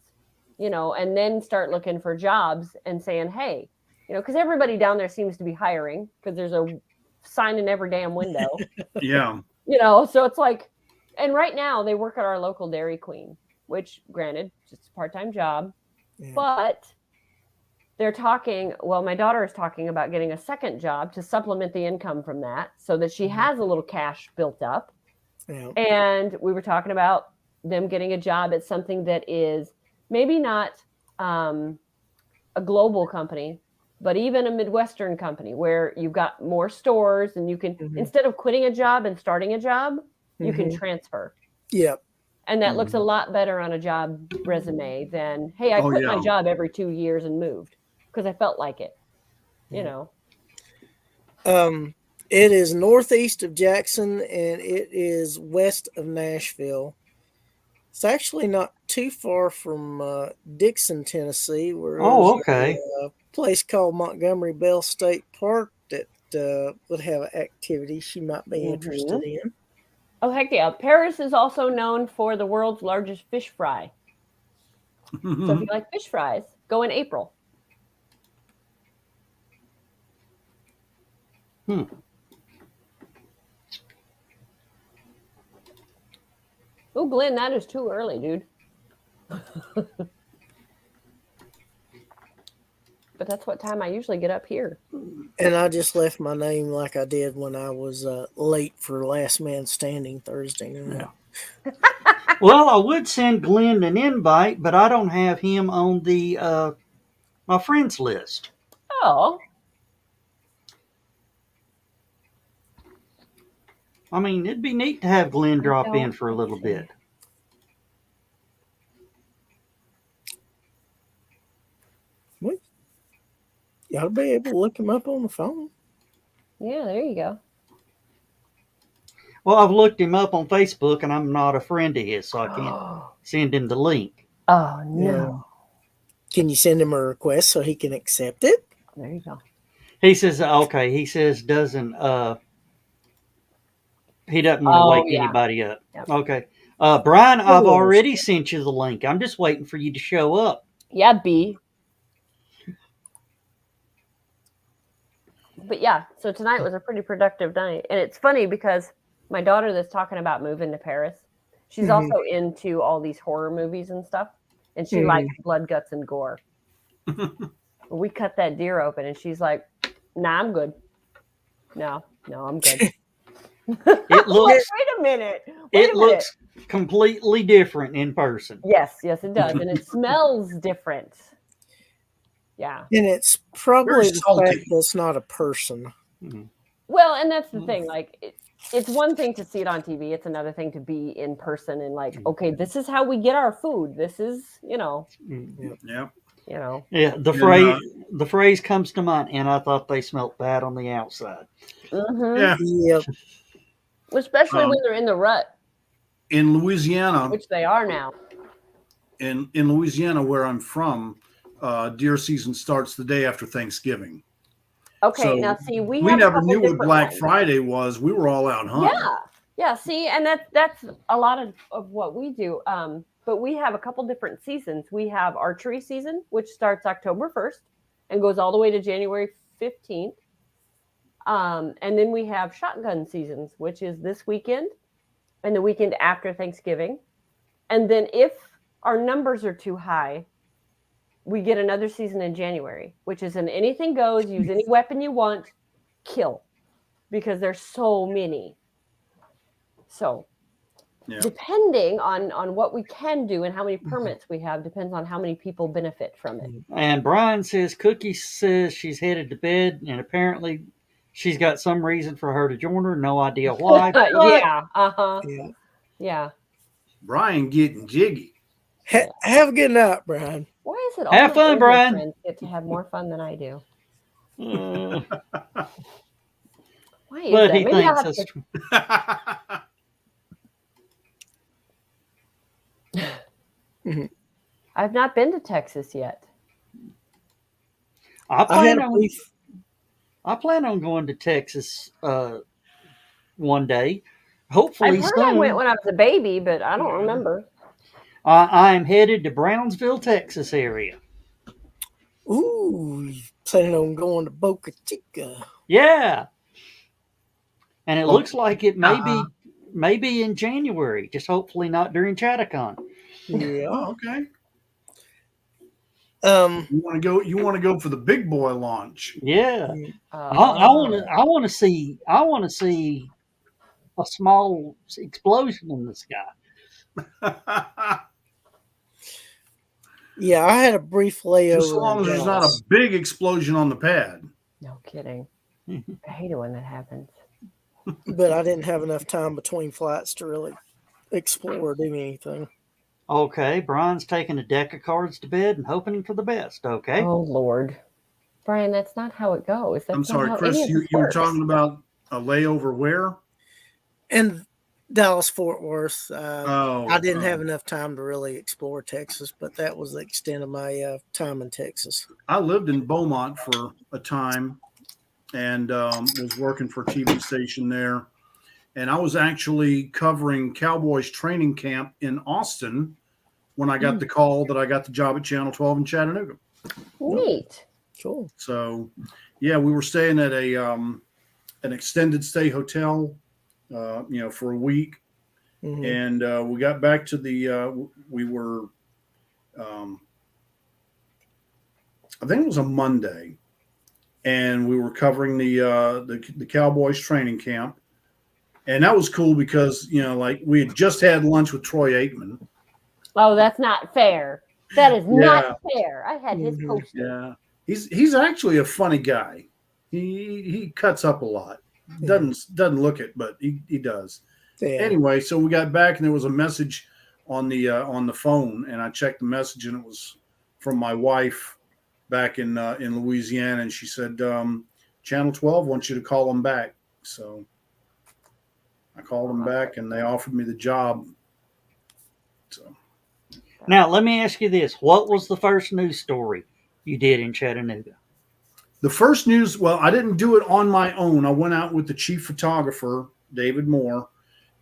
S8: you know, and then start looking for jobs and saying, hey, you know, because everybody down there seems to be hiring because there's a sign in every damn window.
S3: Yeah.
S8: You know, so it's like, and right now they work at our local Dairy Queen, which granted, just a part-time job, but they're talking, well, my daughter is talking about getting a second job to supplement the income from that so that she has a little cash built up. Yeah. And we were talking about them getting a job at something that is maybe not a global company, but even a Midwestern company where you've got more stores and you can, instead of quitting a job and starting a job, you can transfer.
S5: Yep.
S8: And that looks a lot better on a job resume than, hey, I quit my job every 2 years and moved because I felt like it, you know.
S5: It is northeast of Jackson and it is west of Nashville. It's actually not too far from Dixon, Tennessee, where there's a place called Montgomery Bell State Park that would have activity she might be interested in.
S8: Oh, heck yeah. Paris is also known for the world's largest fish fry. So if you like fish fries, go in April. Oh, Glenn, that is too early, dude. But that's what time I usually get up here.
S5: And I just left my name like I did when I was late for Last Man Standing Thursday night.
S1: Yeah. Well, I would send Glenn an invite, but I don't have him on the my friends list.
S8: Oh.
S1: I mean, it'd be neat to have Glenn drop in for a little bit.
S5: What? You ought to be able to look him up on the phone.
S8: Yeah, there you go.
S1: Well, I've looked him up on Facebook, and I'm not a friend of his, so I can't send him the link.
S8: Oh, no.
S5: Can you send him a request so he can accept it?
S8: There you go.
S1: He says, okay, he says doesn't... He doesn't want to wake anybody up. Yep. Okay. Brian, I've already sent you the link. I'm just waiting for you to show up.
S8: Yeah, B. But yeah, so tonight was a pretty productive night. And it's funny because my daughter that's talking about moving to Paris, she's also into all these horror movies and stuff. And she likes blood, guts, and gore. We cut that deer open and she's like, nah, I'm good. No, I'm good.
S1: It looks.
S8: Wait a minute.
S1: It looks completely different in person.
S8: Yes, it does, and it smells different. Yeah,
S5: and it's probably the fact that it's not a person.
S8: Well, and that's the thing. Like, it's one thing to see it on TV. It's another thing to be in person and like, okay, this is how we get our food. This is,
S3: Yeah.
S1: Yeah, the phrase comes to mind, and I thought they smelt bad on the outside.
S3: Yeah.
S5: Yep.
S8: Especially when they're in the rut,
S3: In Louisiana,
S8: which they are now.
S3: in Louisiana, where I'm from, deer season starts the day after Thanksgiving.
S8: Okay,
S3: So
S8: now see, we
S3: never knew what Black Friday was. We were all out hunting.
S8: Yeah. See, and that's a lot of what we do. But we have a couple different seasons. We have archery season, which starts October 1st and goes all the way to January 15th. And then we have shotgun seasons, which is this weekend and the weekend after Thanksgiving. And then if our numbers are too high, we get another season in January, which is an anything goes, use any weapon you want, kill, because there's so many. So depending on what we can do and how many permits we have depends on how many people benefit from it.
S1: And Brian says Cookie says she's headed to bed, and apparently she's got some reason for her to join her. No idea why.
S8: Yeah.
S3: Brian getting jiggy.
S5: Have a good night, Brian.
S8: Why is it all
S1: have fun, Brian?
S8: Friends get to have more fun than I do? Why is
S1: but
S8: that?
S1: he
S8: Maybe
S1: thinks
S8: that's... I've not been to Texas yet.
S1: I plan on going to Texas one day. Hopefully,
S8: I've heard I went when I was a baby, but I don't remember.
S1: I am headed to Brownsville, Texas area.
S5: Ooh, planning on going to Boca Chica.
S1: Yeah, and it looks like it may be in January. Just hopefully not during ChatterCon.
S5: Yeah.
S3: Oh, okay. You want to go for the big boy launch?
S1: Yeah. I want to see a small explosion in the sky.
S5: Yeah, I had a brief layover.
S3: As long as there's not a big explosion on the pad.
S8: No kidding. I hate it when that happens.
S5: But I didn't have enough time between flights to really explore or do anything.
S1: Okay, Brian's taking a deck of cards to bed and hoping for the best. Okay.
S8: Oh Lord, Brian, that's not how it goes. That's
S3: I'm sorry, Chris. You were talking about a layover where?
S5: In Dallas Fort Worth. I didn't have enough time to really explore Texas, but that was the extent of my time in Texas.
S3: I lived in Beaumont for a time and was working for a TV station there. And I was actually covering Cowboys training camp in Austin when I got the call that I got the job at Channel 12 in Chattanooga.
S8: Neat.
S5: Cool.
S3: So, yeah, we were staying at an extended stay hotel, for a week. Mm-hmm. And we got back to we were, I think it was a Monday, and we were covering the Cowboys training camp. And that was cool because, we had just had lunch with Troy Aikman.
S8: Oh, that's not fair. That is not fair. I had his poster.
S3: Yeah. He's actually a funny guy. He cuts up a lot. Doesn't look it, but he does. Yeah. Anyway, so we got back and there was a message on the phone, and I checked the message and it was from my wife back in Louisiana, and she said, Channel 12 wants you to call them back. So I called them back and they offered me the job. So
S1: now let me ask you this. What was the first news story you did in Chattanooga?
S3: The first news, well, I didn't do it on my own. I went out with the chief photographer, David Moore,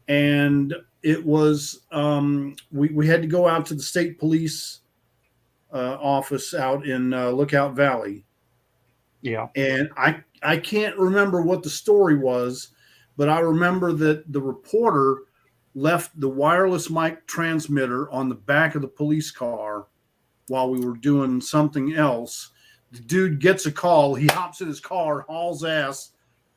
S3: and it was we had to go out to the state police office out in Lookout Valley.
S1: Yeah.
S3: And I can't remember what the story was, but I remember that the reporter left the wireless mic transmitter on the back of the police car while we were doing something else. The dude gets a call. He hops in his car, hauls ass,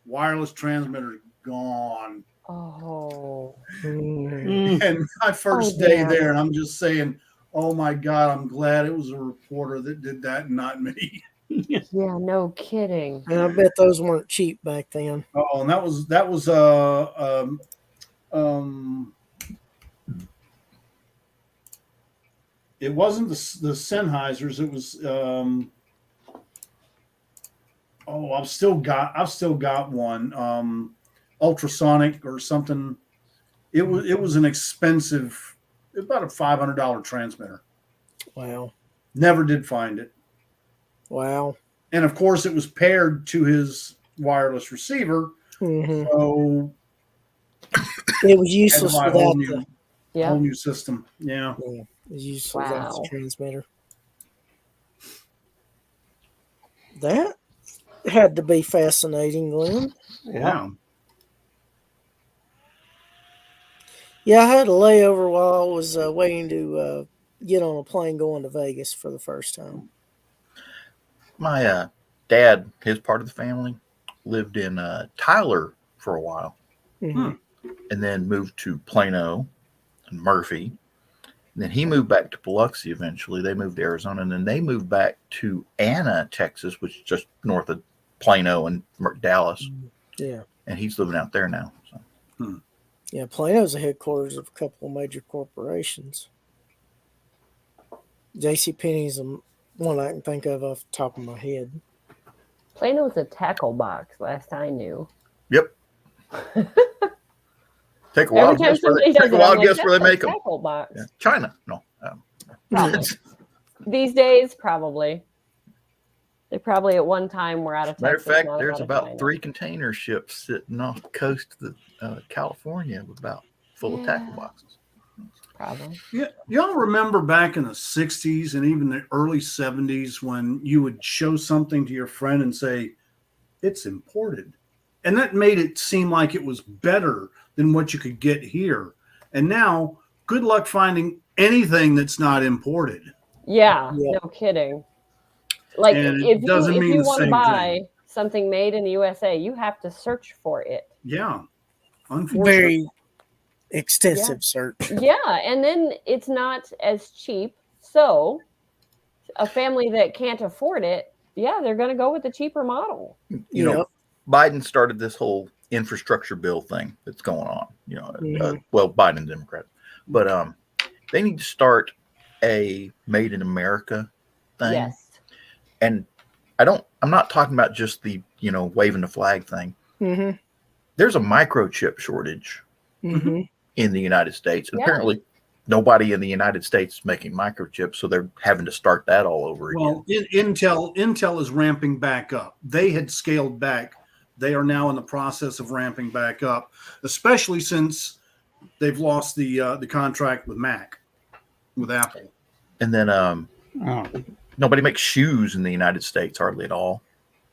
S3: wireless transmitter gone.
S8: Oh.
S3: And my first day there, and I'm just saying, oh my God, I'm glad it was a reporter that did that and not me.
S8: Yeah, no kidding.
S5: And I bet those weren't cheap back then.
S3: Oh, and that was it wasn't the Sennheisers. It was I've still got one ultrasonic or something. It was an expensive, about a $500 transmitter.
S5: Wow.
S3: Never did find it.
S5: Wow.
S3: And of course, it was paired to his wireless receiver,
S5: Mm-hmm.
S3: so
S5: It was useless
S3: had to buy a
S5: without
S3: whole new system. Yeah.
S5: it was useless without the transmitter. That had to be fascinating, Glenn.
S3: Yeah.
S5: Yeah, I had a layover while I was waiting to get on a plane going to Vegas for the first time.
S2: My dad, his part of the family, lived in Tyler for a while,
S5: Mhm.
S2: and then moved to Plano and Murphy. And then he moved back to Biloxi eventually. They moved to Arizona, and then they moved back to Anna, Texas, which is just north of Plano and Dallas.
S5: Yeah.
S2: And he's living out there now. So.
S5: Yeah, Plano's the headquarters of a couple of major corporations. JCPenney's the one I can think of off the top of my head.
S8: Plano's a tackle box, last I knew.
S2: Yep. Take a wild guess where they make them.
S8: Tackle box.
S2: Yeah. China. No.
S8: These days, probably. They probably at one time were out of Texas.
S2: Matter of fact, there's about 3 container ships sitting off the coast of California full of tackle boxes.
S8: Probably.
S3: Yeah, y'all remember back in the 60s and even the early 70s when you would show something to your friend and say, it's imported. And that made it seem like it was better than what you could get here. And now, good luck finding anything that's not imported.
S8: Yeah. No kidding. Like
S3: And
S8: if you want to buy
S3: thing.
S8: something made in the USA, you have to search for it.
S3: Yeah. Unfortunately.
S5: Very extensive search.
S8: Yeah, and then it's not as cheap. So a family that can't afford it, they're going to go with the cheaper model.
S2: You know, Biden started this whole infrastructure bill thing that's going on. You know, Biden Democrat, but they need to start a Made in America thing.
S8: Yes.
S2: And I'm not talking about just the, waving the flag thing.
S5: Mm-hmm.
S2: There's a microchip shortage in the United States. And apparently nobody in the United States is making microchips, so they're having to start that all over again.
S3: Well, Intel is ramping back up. They had scaled back. They are now in the process of ramping back up, especially since they've lost the contract with Apple.
S2: And then nobody makes shoes in the United States hardly at all.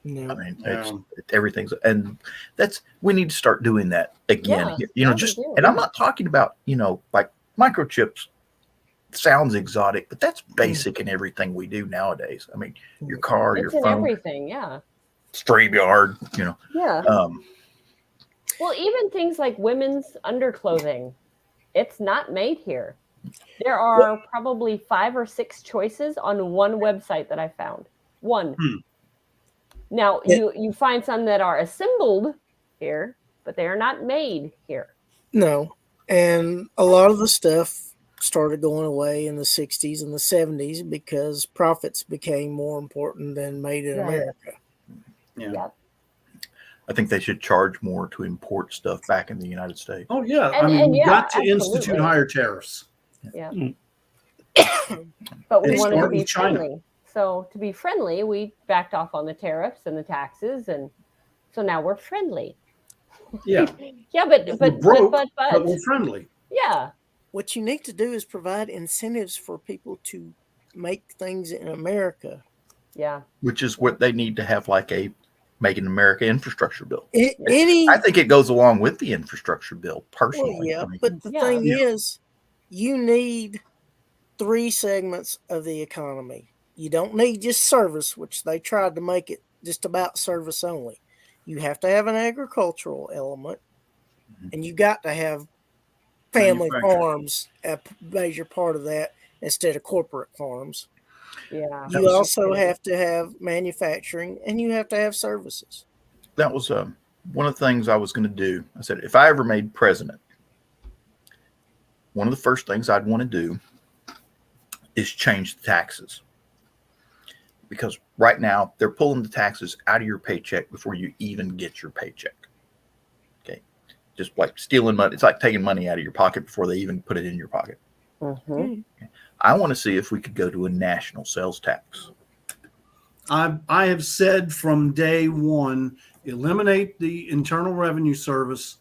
S5: No.
S2: I mean, everything's, and we need to start doing that again. And I'm not talking about, like microchips sounds exotic, but that's basic in everything we do nowadays. I mean, your car, your phone,
S8: everything. Yeah.
S2: StreamYard,
S8: Yeah. Well, even things like women's underclothing, it's not made here. There are probably 5 or 6 choices on one website that I found. One. Now, you find some that are assembled here, but they are not made here.
S5: No. And a lot of the stuff started going away in the 60s and the 70s because profits became more important than made in America.
S3: Yeah.
S8: Yep.
S2: I think they should charge more to import stuff back in the United States.
S3: Oh, yeah. We got to institute higher tariffs.
S8: Yeah. But we wanted to be
S3: China.
S8: friendly. So to be friendly, we backed off on the tariffs and the taxes, and so now we're friendly.
S3: Yeah.
S8: Yeah, but
S3: we're friendly.
S8: Yeah.
S5: What you need to do is provide incentives for people to make things in America.
S8: Yeah.
S2: Which is what they need to have, like a Make in America infrastructure bill.
S5: I
S2: think it goes along with the infrastructure bill, personally.
S5: Well, yeah, but the thing is, you need 3 segments of the economy. You don't need just service, which they tried to make it just about service only. You have to have an agricultural element, and you got to have family farms a major part of that instead of corporate farms.
S8: Yeah.
S5: You also have to have manufacturing, and you have to have services.
S2: That was one of the things I was going to do. I said, if I ever made president, one of the first things I'd want to do is change the taxes. Because right now, they're pulling the taxes out of your paycheck before you even get your paycheck. Okay. Just like stealing money. It's like taking money out of your pocket before they even put it in your pocket.
S8: Mm-hmm.
S2: Okay. I want to see if we could go to a national sales tax.
S3: I have said from day one, eliminate the Internal Revenue Service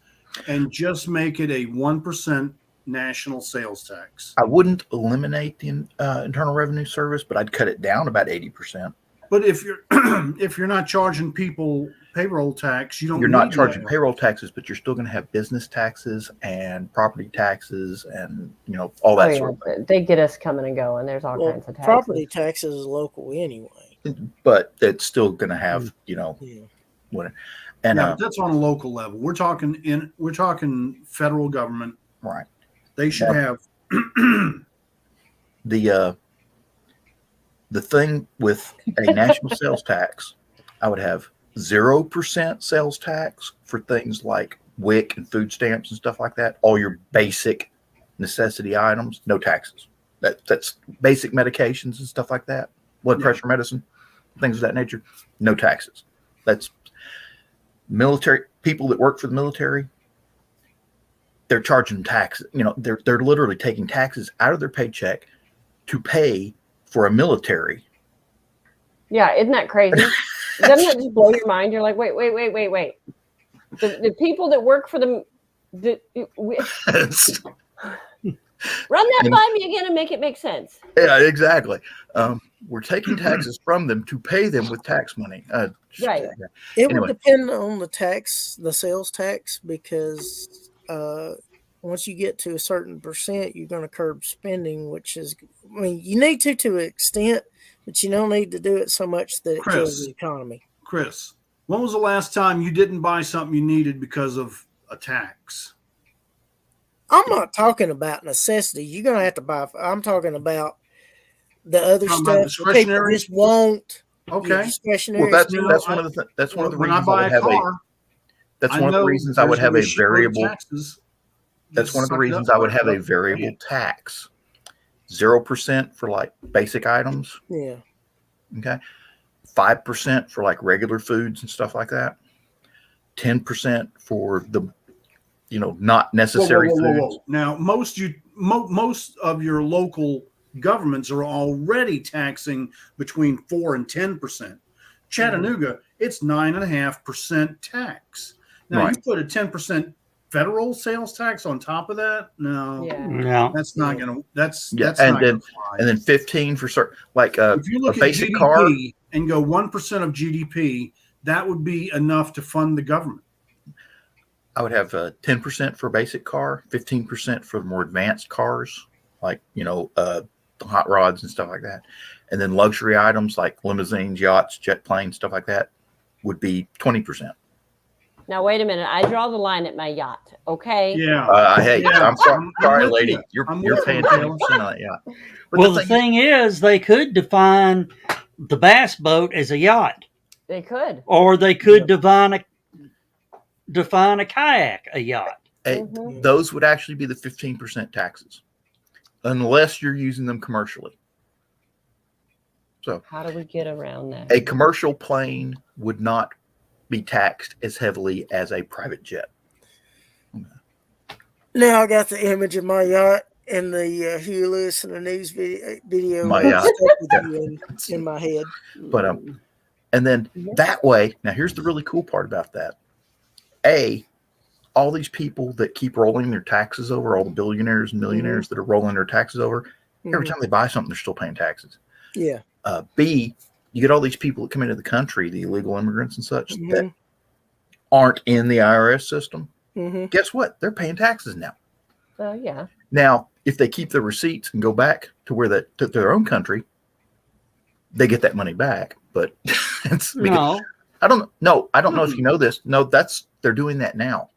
S3: and just make it a 1% national sales tax.
S2: I wouldn't eliminate the Internal Revenue Service, but I'd cut it down about 80%.
S3: But if you're if you're not charging people payroll tax, you're
S2: not charging payroll taxes, but you're still going to have business taxes and property taxes and all that sort of thing.
S8: They get us coming and going. There's all kinds of taxes.
S5: Property taxes is local anyway.
S2: But it's still going to have what, and
S3: that's on a local level. We're talking federal government.
S2: Right.
S3: They should have
S2: the thing with a national sales tax. I would have 0% sales tax for things like WIC and food stamps and stuff like that. All your basic necessity items, no taxes. That's basic medications and stuff like that. Blood pressure medicine, things of that nature, no taxes. That's military people that work for the military. They're charging taxes. They're literally taking taxes out of their paycheck to pay for a military.
S8: Yeah, isn't that crazy? Doesn't that just blow your mind? You're like, wait. The people that work for them, run that by me again and make it make sense.
S2: Yeah, exactly. We're taking taxes from them to pay them with tax money.
S8: Right.
S5: It would depend on the sales tax, because once you get to a certain percent, you're going to curb spending, which is, you need to an extent, but you don't need to do it so much that it kills the economy.
S3: Chris, when was the last time you didn't buy something you needed because of a tax?
S5: I'm not talking about necessity. You're going to have to buy. I'm talking about the other stuff that people just won't.
S3: Okay.
S5: Discretionary.
S2: Well, that's one of the that's one of the reasons I would have that's one of the reasons I would have a variable. That's one of the reasons I would have a variable tax. 0% for like basic items.
S5: Yeah.
S2: Okay. 5% for like regular foods and stuff like that. 10% for the not necessary foods. Whoa.
S3: Now, most of your local governments are already taxing between 4 and 10%. Chattanooga, it's 9.5% tax. Now, you put a 10% federal sales tax on top of that? No, that's not going to. That's
S2: and then 15 for certain, like
S3: if you look
S2: a basic
S3: at GDP
S2: car
S3: and go 1% of GDP, that would be enough to fund the government.
S2: I would have 10% for a basic car, 15% for more advanced cars, like the hot rods and stuff like that, and then luxury items like limousines, yachts, jet planes, stuff like that would be 20%.
S8: Now wait a minute, I draw the line at my yacht. Okay.
S3: Yeah.
S2: I'm sorry, lady. You're paying 20% on that yacht.
S1: But the thing is, they could define the bass boat as a yacht.
S8: They could,
S1: or they could define a kayak a yacht.
S2: Those would actually be the 15% taxes, unless you're using them commercially. So
S8: how do we get around that?
S2: A commercial plane would not be taxed as heavily as a private jet.
S5: Now I got the image of my yacht and the Huey Lewis in the news video.
S2: My yacht
S5: in my head.
S2: But and then that way, now here's the really cool part about that. All these people that keep rolling their taxes over, all the billionaires and millionaires that are rolling their taxes over, every time they buy something, they're still paying taxes.
S5: Yeah.
S2: B, you get all these people that come into the country, the illegal immigrants and such, that aren't in the IRS system. Guess what? They're paying taxes now.
S8: Yeah.
S2: Now, if they keep the receipts and go back to to their own country, they get that money back. But I don't know if you know this. No, they're doing that now.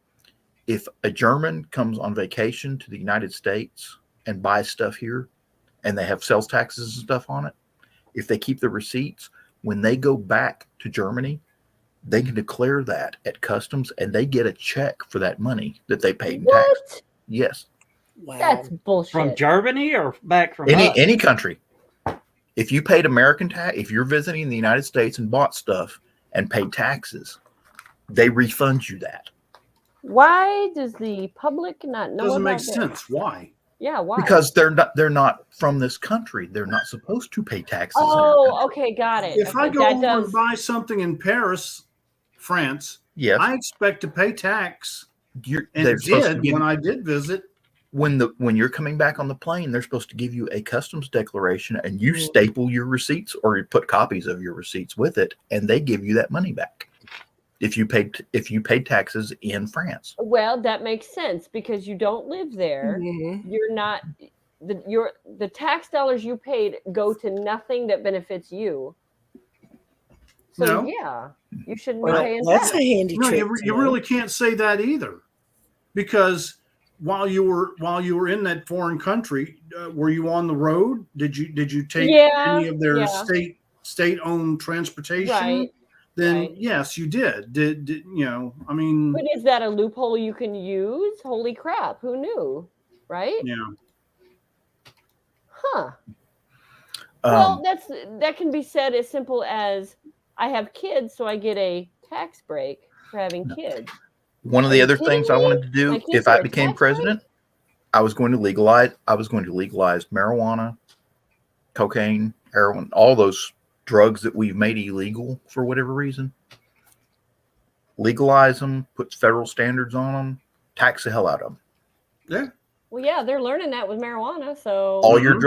S2: If a German comes on vacation to the United States and buys stuff here, and they have sales taxes and stuff on it, if they keep the receipts, when they go back to Germany, they can declare that at customs and they get a check for that money that they paid in tax.
S8: What?
S2: Yes.
S5: Wow.
S8: That's bullshit.
S1: From Germany or back from us?
S2: Any country. If you paid American tax, if you're visiting the United States and bought stuff and paid taxes, they refund you that.
S8: Why does the public not know
S3: Doesn't
S8: about
S3: make
S8: this?
S3: sense. Why?
S8: Yeah, why?
S2: Because they're not from this country. They're not supposed to pay taxes. in our
S8: Oh,
S2: country.
S8: okay, got it.
S3: If
S8: Okay,
S3: I go
S8: that
S3: over
S8: does.
S3: and buy something in Paris, France,
S2: Yes,
S3: I expect to pay tax, and
S2: they're supposed to
S3: did
S2: give
S3: when I did visit.
S2: when you're coming back on the plane, they're supposed to give you a customs declaration, and you staple your receipts or you put copies of your receipts with it, and they give you that money back if you paid taxes in France.
S8: Well, that makes sense because you don't live there.
S5: Mhm.
S8: You're not the tax dollars you paid go to nothing that benefits you. So
S3: No.
S8: yeah, you shouldn't
S5: Well,
S8: be paying
S5: that's
S8: tax.
S5: a handy
S3: No,
S5: trick.
S3: you really can't say that either, because while you were in that foreign country, were you on the road? Did you take any of their state-owned transportation?
S8: Right.
S3: Then
S8: right.
S3: yes, you did. Did you know? I mean,
S8: But is that a loophole you can use? Holy crap! Who knew? Right?
S3: yeah.
S8: Huh. Well, that can be said as simple as I have kids, so I get a tax break for having kids.
S2: One of the other things I wanted to do
S8: My kids
S2: if I
S8: get a
S2: became
S8: tax break?
S2: president, I was going to legalize marijuana, cocaine, heroin, all those drugs that we've made illegal for whatever reason. Legalize them, put federal standards on them, tax the hell out of them.
S3: Yeah.
S8: Well, yeah, they're learning that with marijuana. So
S2: All your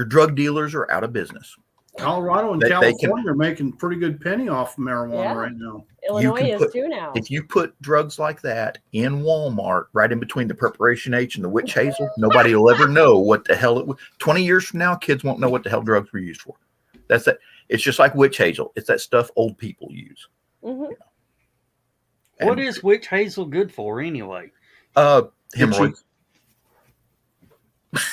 S2: drug dealers are out of business.
S3: Colorado and California are making pretty good penny off marijuana right now.
S8: Illinois is too now.
S2: If you put drugs like that in Walmart, right in between the Preparation H and the witch hazel, nobody will ever know what the hell it was. 20 years from now, kids won't know what the hell drugs were used for. That's it. It's just like witch hazel. It's that stuff old people use.
S8: Mm-hmm.
S2: You know?
S1: What is witch hazel good for anyway?
S2: Hemorrhoids.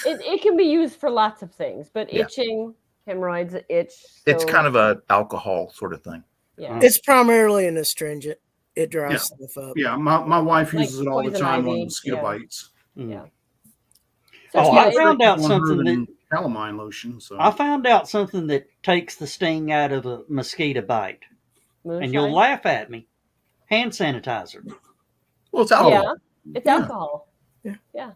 S8: It can be used for lots of things, but itching, hemorrhoids, itch. So,
S2: it's kind of a alcohol sort of thing.
S8: Yeah.
S5: It's primarily an astringent. It dries stuff up.
S3: Yeah, my wife
S8: Like
S3: uses it all the
S8: poison
S3: time
S8: ivy,
S3: on mosquito bites.
S8: Yeah.
S1: So
S8: So,
S1: I found out something
S3: that calamine lotion. So
S1: I found out something that takes the sting out of a mosquito bite, and you'll laugh at me. Hand sanitizer.
S2: Well, it's alcohol.
S8: Yeah, it's alcohol. Yeah.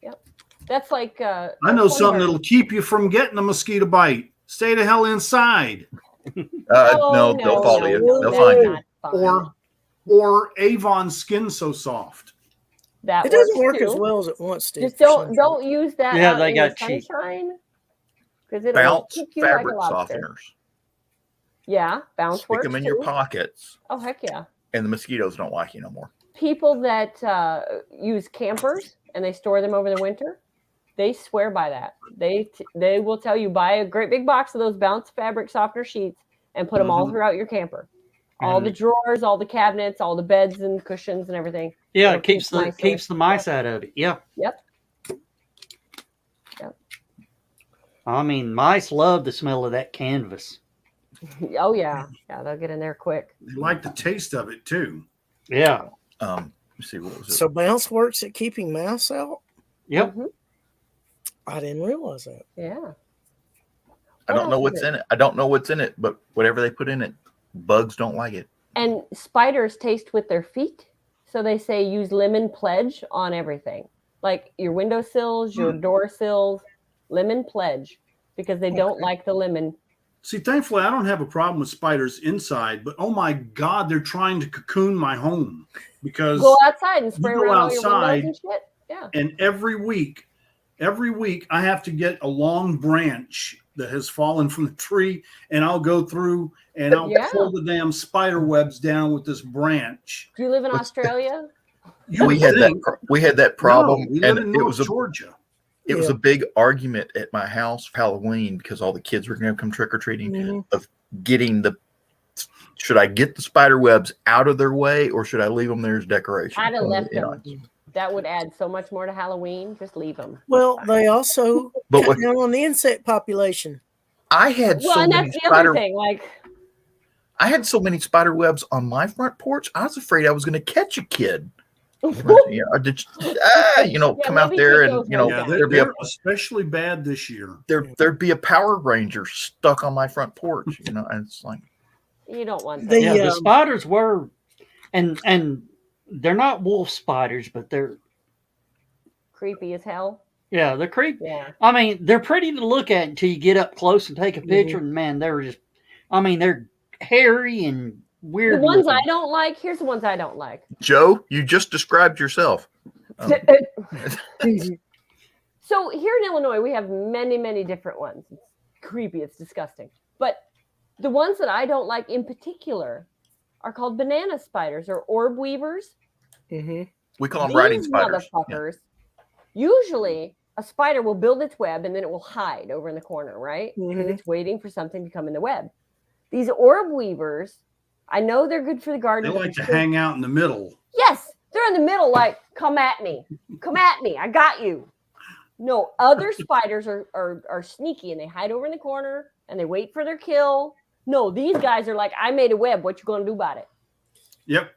S8: Yep. That's like
S3: I know something that'll keep you from getting a mosquito bite. Stay the hell inside.
S2: No, they'll follow you. They'll find you.
S3: Or Avon Skin So Soft.
S8: That
S5: It doesn't
S8: works
S5: work
S8: too.
S5: as well as it wants to.
S8: Just don't use that.
S1: Yeah,
S8: out
S1: they
S8: in
S1: got
S8: the
S1: cheap.
S8: sunshine because it'll
S2: Bounce
S8: kick you like a
S2: fabric
S8: lobster.
S2: softeners.
S8: Yeah, bounce
S2: Stick
S8: works
S2: them in
S8: too.
S2: your pockets,
S8: Oh heck yeah!
S2: and the mosquitoes don't like you no more.
S8: People that use campers and they store them over the winter, they swear by that. They will tell you buy a great big box of those bounce fabric softener sheets and put them all throughout your camper. All the drawers, all the cabinets, all the beds and cushions and everything.
S1: Yeah, it keeps the mice out of it. Yeah.
S8: Yep.
S1: I mean, mice love the smell of that canvas.
S8: Oh yeah, they'll get in there quick.
S3: They like the taste of it too.
S1: Yeah.
S2: Let's see, what was it?
S5: So bounce works at keeping mouse out?
S1: Yep.
S8: Mm-hmm.
S5: I didn't realize that.
S8: Yeah.
S2: I don't know what's in it. I don't know what's in it, but whatever they put in it, bugs don't like it.
S8: And spiders taste with their feet, so they say use lemon pledge on everything, like your windowsills, your door sills. Lemon pledge, because they don't like the lemon.
S3: See, thankfully, I don't have a problem with spiders inside, but oh my God, they're trying to cocoon my home because
S8: Go outside and spray
S3: you go
S8: around all your
S3: outside
S8: windows and shit. Yeah.
S3: and every week I have to get a long branch that has fallen from the tree, and I'll go through and I'll pull the damn spider webs down with this branch.
S8: Do you live in Australia?
S2: We had that problem,
S3: No, we live
S2: and
S3: in
S2: it
S3: North
S2: was
S3: Georgia.
S2: It was a big argument at my house for Halloween because all the kids were going to come trick or treating of getting should I get the spider webs out of their way or should I leave them there as decoration?
S8: I'd have left them. That would add so much more to Halloween. Just leave them.
S5: Well, they also cut down on the insect population.
S2: I had
S8: Well,
S2: so
S8: and
S2: many
S8: that's the other
S2: spider.
S8: thing. Like,
S2: I had so many spider webs on my front porch. I was afraid I was going to catch a kid. You know, come out
S8: maybe
S2: there
S8: take
S2: and
S8: those
S2: you know
S8: ones out.
S2: there'd be a
S3: They're especially bad this year.
S2: there'd be a Power Ranger stuck on my front porch. You know, and it's like
S8: You don't want
S5: The,
S8: that.
S1: Yeah, the spiders were, and they're not wolf spiders, but they're
S8: Creepy as hell.
S1: yeah, they're creepy.
S8: Yeah.
S1: I mean, they're pretty to look at until you get up close and take a picture.
S5: Mhm.
S1: And man, they're just, I mean, they're hairy and
S8: The
S1: weird
S8: ones
S1: looking.
S8: I don't like, here's the ones I don't like.
S2: Joe, you just described yourself.
S8: So here in Illinois, we have many, many different ones. It's creepy. It's disgusting. But the ones that I don't like in particular are called banana spiders or orb weavers.
S5: Mhm.
S2: We call them riding
S8: These
S2: spiders.
S8: motherfuckers, usually a spider will build its web and then it will hide over in the corner, right? Because
S5: Mhm.
S8: it's waiting for something to come in the web. These orb weavers, I know they're good for the
S3: They
S8: garden.
S3: like to hang out in the middle.
S8: Yes, they're in the middle, like, come at me. Come at me. I got you. No, other spiders are sneaky and they hide over in the corner and they wait for their kill. No, these guys are like, I made a web. What you gonna do about it?
S3: Yep.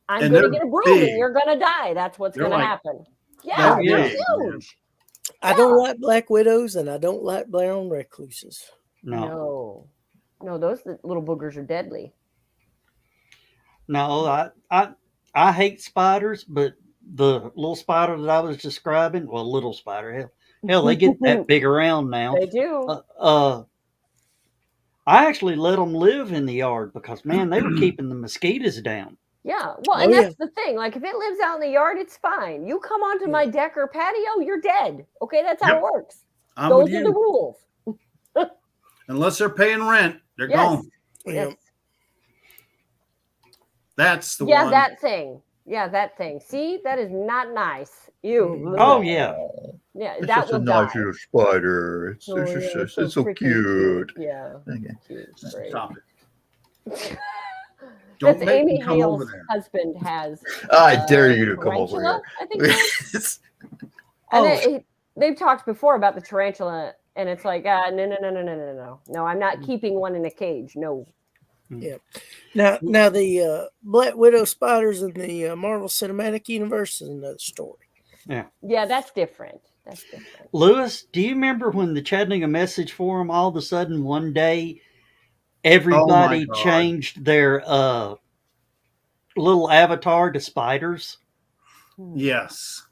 S8: I'm
S3: And
S8: gonna
S3: they're
S8: get a broom
S3: big.
S8: and you're gonna die. That's what's
S3: They're
S8: gonna
S3: like-
S8: happen. Yeah,
S3: they're
S8: they're
S3: big,
S8: huge.
S5: I don't like black widows and I don't like brown recluses.
S1: No,
S8: No, those little boogers are deadly.
S1: no, I hate spiders, but the little spider that I was describing, well, little spider, hell, they get that big around now.
S8: They do.
S1: I actually let them live in the yard because man, they were keeping the mosquitoes down.
S8: Yeah. Well, and that's the thing. Like, if it lives out in the yard, it's fine. You come onto my deck or patio, you're dead. Okay, that's how
S3: Yep.
S8: it works.
S3: I'm
S8: Those
S3: with
S8: are the
S3: you.
S8: rules.
S3: Unless they're paying rent, they're
S8: Yes.
S3: gone.
S8: Yes.
S3: That's the
S8: Yeah,
S3: one.
S8: that thing. Yeah, that thing. See, that is not nice. You.
S1: Oh yeah,
S8: Yeah,
S2: It's
S8: that
S2: just a
S8: will
S2: nice
S8: die.
S2: little spider. It's,
S8: Oh, yeah,
S2: it's so
S8: freaking
S2: cute.
S8: Yeah.
S2: Okay.
S8: Cute. Great.
S3: Stop it. Don't
S8: That's
S3: make
S8: Amy
S3: me come
S8: Hale's
S3: over there.
S8: husband has.
S2: I dare you to come over
S8: tarantula,
S2: here.
S8: I think it is. And they've talked before about the tarantula, and it's like, no. I'm not keeping one in a cage. No.
S5: Yeah. Now the Black Widow spiders in the Marvel Cinematic Universe is another story.
S8: Yeah, that's different. That's different.
S1: Lewis, do you remember when the Chattanooga Message Forum all of a sudden one day everybody
S3: God.
S1: changed their little avatar to spiders?
S3: Yes.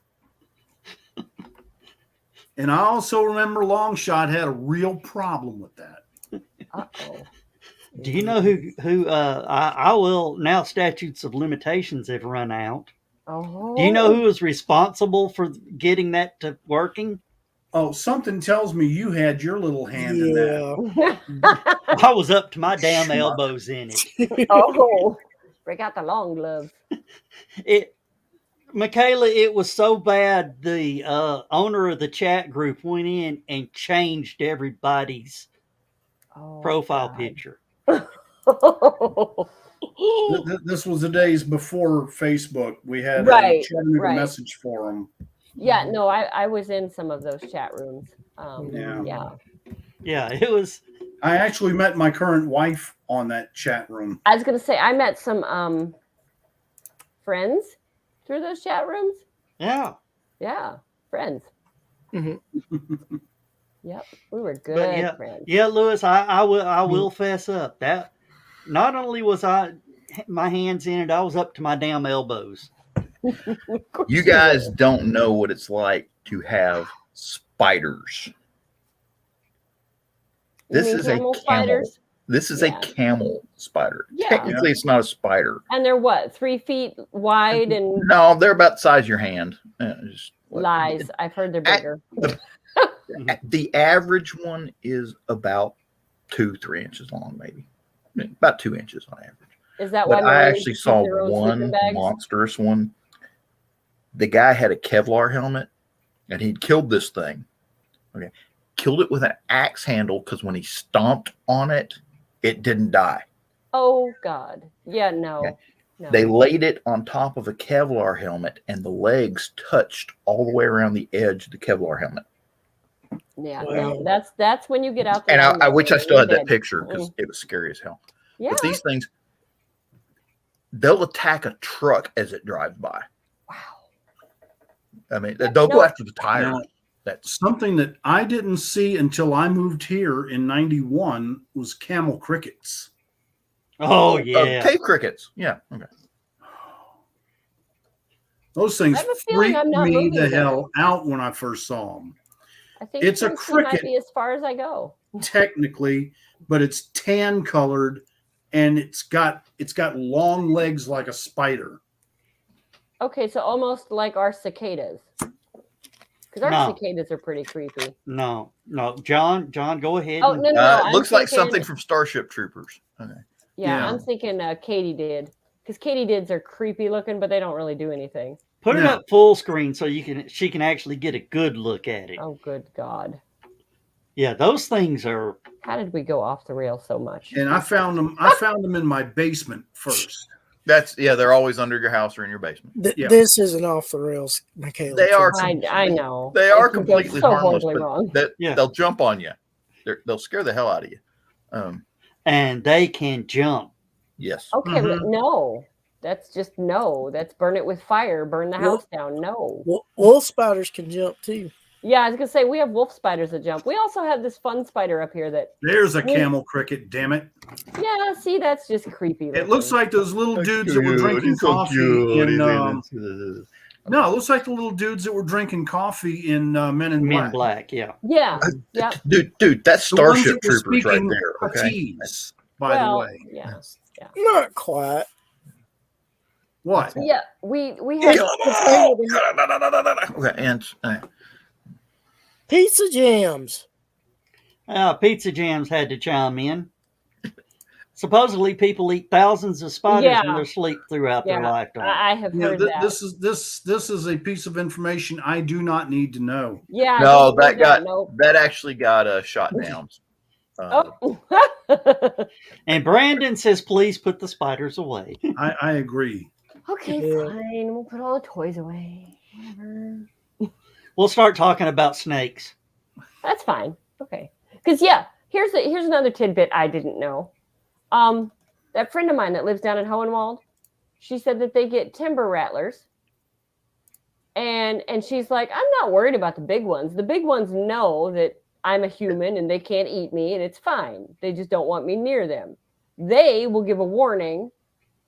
S3: And I also remember Longshot had a real problem with that.
S8: Uh-oh.
S1: Do you know who I will now statutes of limitations have run out.
S8: Oh.
S1: Do you know who was responsible for getting that to working?
S3: Oh, something tells me you had your little hand in that.
S1: I was up to my damn elbows in it.
S8: Oh. Break out the long gloves.
S1: Michaela, it was so bad the owner of the chat group went in and changed everybody's profile picture.
S3: This was the days before Facebook. We had a
S8: Right.
S3: Chattanooga message forum.
S8: Yeah, no, I was in some of those chat rooms.
S1: Yeah, it was.
S3: I actually met my current wife on that chat room.
S8: I was gonna say I met some friends through those chat rooms.
S1: Yeah.
S8: Yeah, friends.
S5: Mm-hmm.
S8: Yep, we were good
S1: But yeah,
S8: friends.
S1: yeah, Lewis, I will fess up that not only was my hands in it, I was up to my damn elbows.
S2: You guys don't know what it's like to have spiders. This is a camel.
S8: Spiders?
S2: This is a camel spider.
S8: Yeah.
S2: Technically, it's not a spider.
S8: And they're what, 3 feet wide and
S2: No, they're about the size of your hand.
S8: lies. I've heard they're bigger.
S2: The average one is about 2-3 inches long, maybe about 2 inches on average.
S8: Is that
S2: But
S8: why
S2: I actually saw one monstrous one. The guy had a Kevlar helmet, and he'd killed this thing. Okay, killed it with an axe handle because when he stomped on it, it didn't die.
S8: Oh God. Yeah, no.
S2: Okay.
S8: No.
S2: They laid it on top of a Kevlar helmet, and the legs touched all the way around the edge of the Kevlar helmet.
S8: Yeah,
S5: Wow.
S8: no, that's when you get out there.
S2: And I wish I still had that
S8: dead.
S2: picture because it was scary as hell.
S8: Yeah.
S2: But these things, they'll attack a truck as it drives by.
S8: Wow.
S2: I mean, they'll go after the tires.
S3: Now,
S2: That's
S3: something that I didn't see until I moved here in '91 was camel crickets.
S1: Oh yeah.
S2: cave crickets. Yeah. Okay.
S3: Those things
S8: I have a feeling
S3: freaked
S8: I'm not
S3: me
S8: moving
S3: the
S8: there.
S3: hell out when I first saw them.
S8: I think
S3: It's a
S8: Tennessee might
S3: cricket.
S8: be as far as I go.
S3: Technically, but it's tan colored and it's got long legs like a spider.
S8: Okay, so almost like our cicadas. Because our
S1: No.
S8: cicadas are pretty creepy.
S1: No, John, go ahead.
S8: Oh,
S1: and-
S8: no, no.
S2: It looks like
S8: thinking-
S2: something from Starship Troopers. Okay.
S8: Yeah,
S3: Yeah.
S8: I'm thinking katydid. Because katydids are creepy looking, but they don't really do anything.
S1: Put it
S3: No.
S1: up full screen so she can actually get a good look at it.
S8: Oh, good God.
S1: Yeah, those things are.
S8: How did we go off the rails so much?
S3: And I found them in my basement first.
S2: They're always under your house or in your basement.
S3: Yeah.
S5: This isn't off the rails, Michaela.
S2: They are.
S8: I know.
S2: They are
S8: It can go
S2: completely
S8: so
S2: harmless,
S8: horribly
S2: but
S8: wrong.
S2: they'll jump on you. They'll scare the hell out of you.
S1: And they can jump.
S2: Yes.
S8: Okay, but no. That's just no. That's burn it with fire, burn the house down. No.
S5: Wolf spiders can jump too.
S8: Yeah, I was gonna say we have wolf spiders that jump. We also have this fun spider up here that.
S3: There's a camel cricket, damn it.
S8: Yeah, see, that's just creepy.
S3: It looks like those little dudes that were drinking coffee in no, it looks like the little dudes that were drinking coffee in Men in
S1: Men
S3: Black.
S1: Black, yeah.
S8: Yeah. Yeah.
S2: Dude, that's
S3: The ones
S2: Starship
S3: that were
S2: Troopers right
S3: speaking
S2: there. Okay.
S3: Patese, by the way.
S8: Yeah.
S5: Not quite.
S3: What?
S8: Yeah. We have
S2: Okay, and
S5: Pizza jams.
S1: Pizza Jams had to chime in. Supposedly, people eat thousands of spiders in their sleep throughout their lifetime.
S8: I have heard that.
S3: This is a piece of information I do not need to know.
S8: Yeah.
S2: no, that actually got shot down.
S8: Oh.
S1: And Brandon says, please put the spiders away.
S3: I agree.
S8: Okay,
S5: Yeah.
S8: fine. We'll put all the toys away. Whatever.
S1: We'll start talking about snakes.
S8: That's fine. Okay. Because here's another tidbit I didn't know. That friend of mine that lives down in Hohenwald, she said that they get timber rattlers. And she's like, I'm not worried about the big ones. The big ones know that I'm a human and they can't eat me and it's fine. They just don't want me near them. They will give a warning.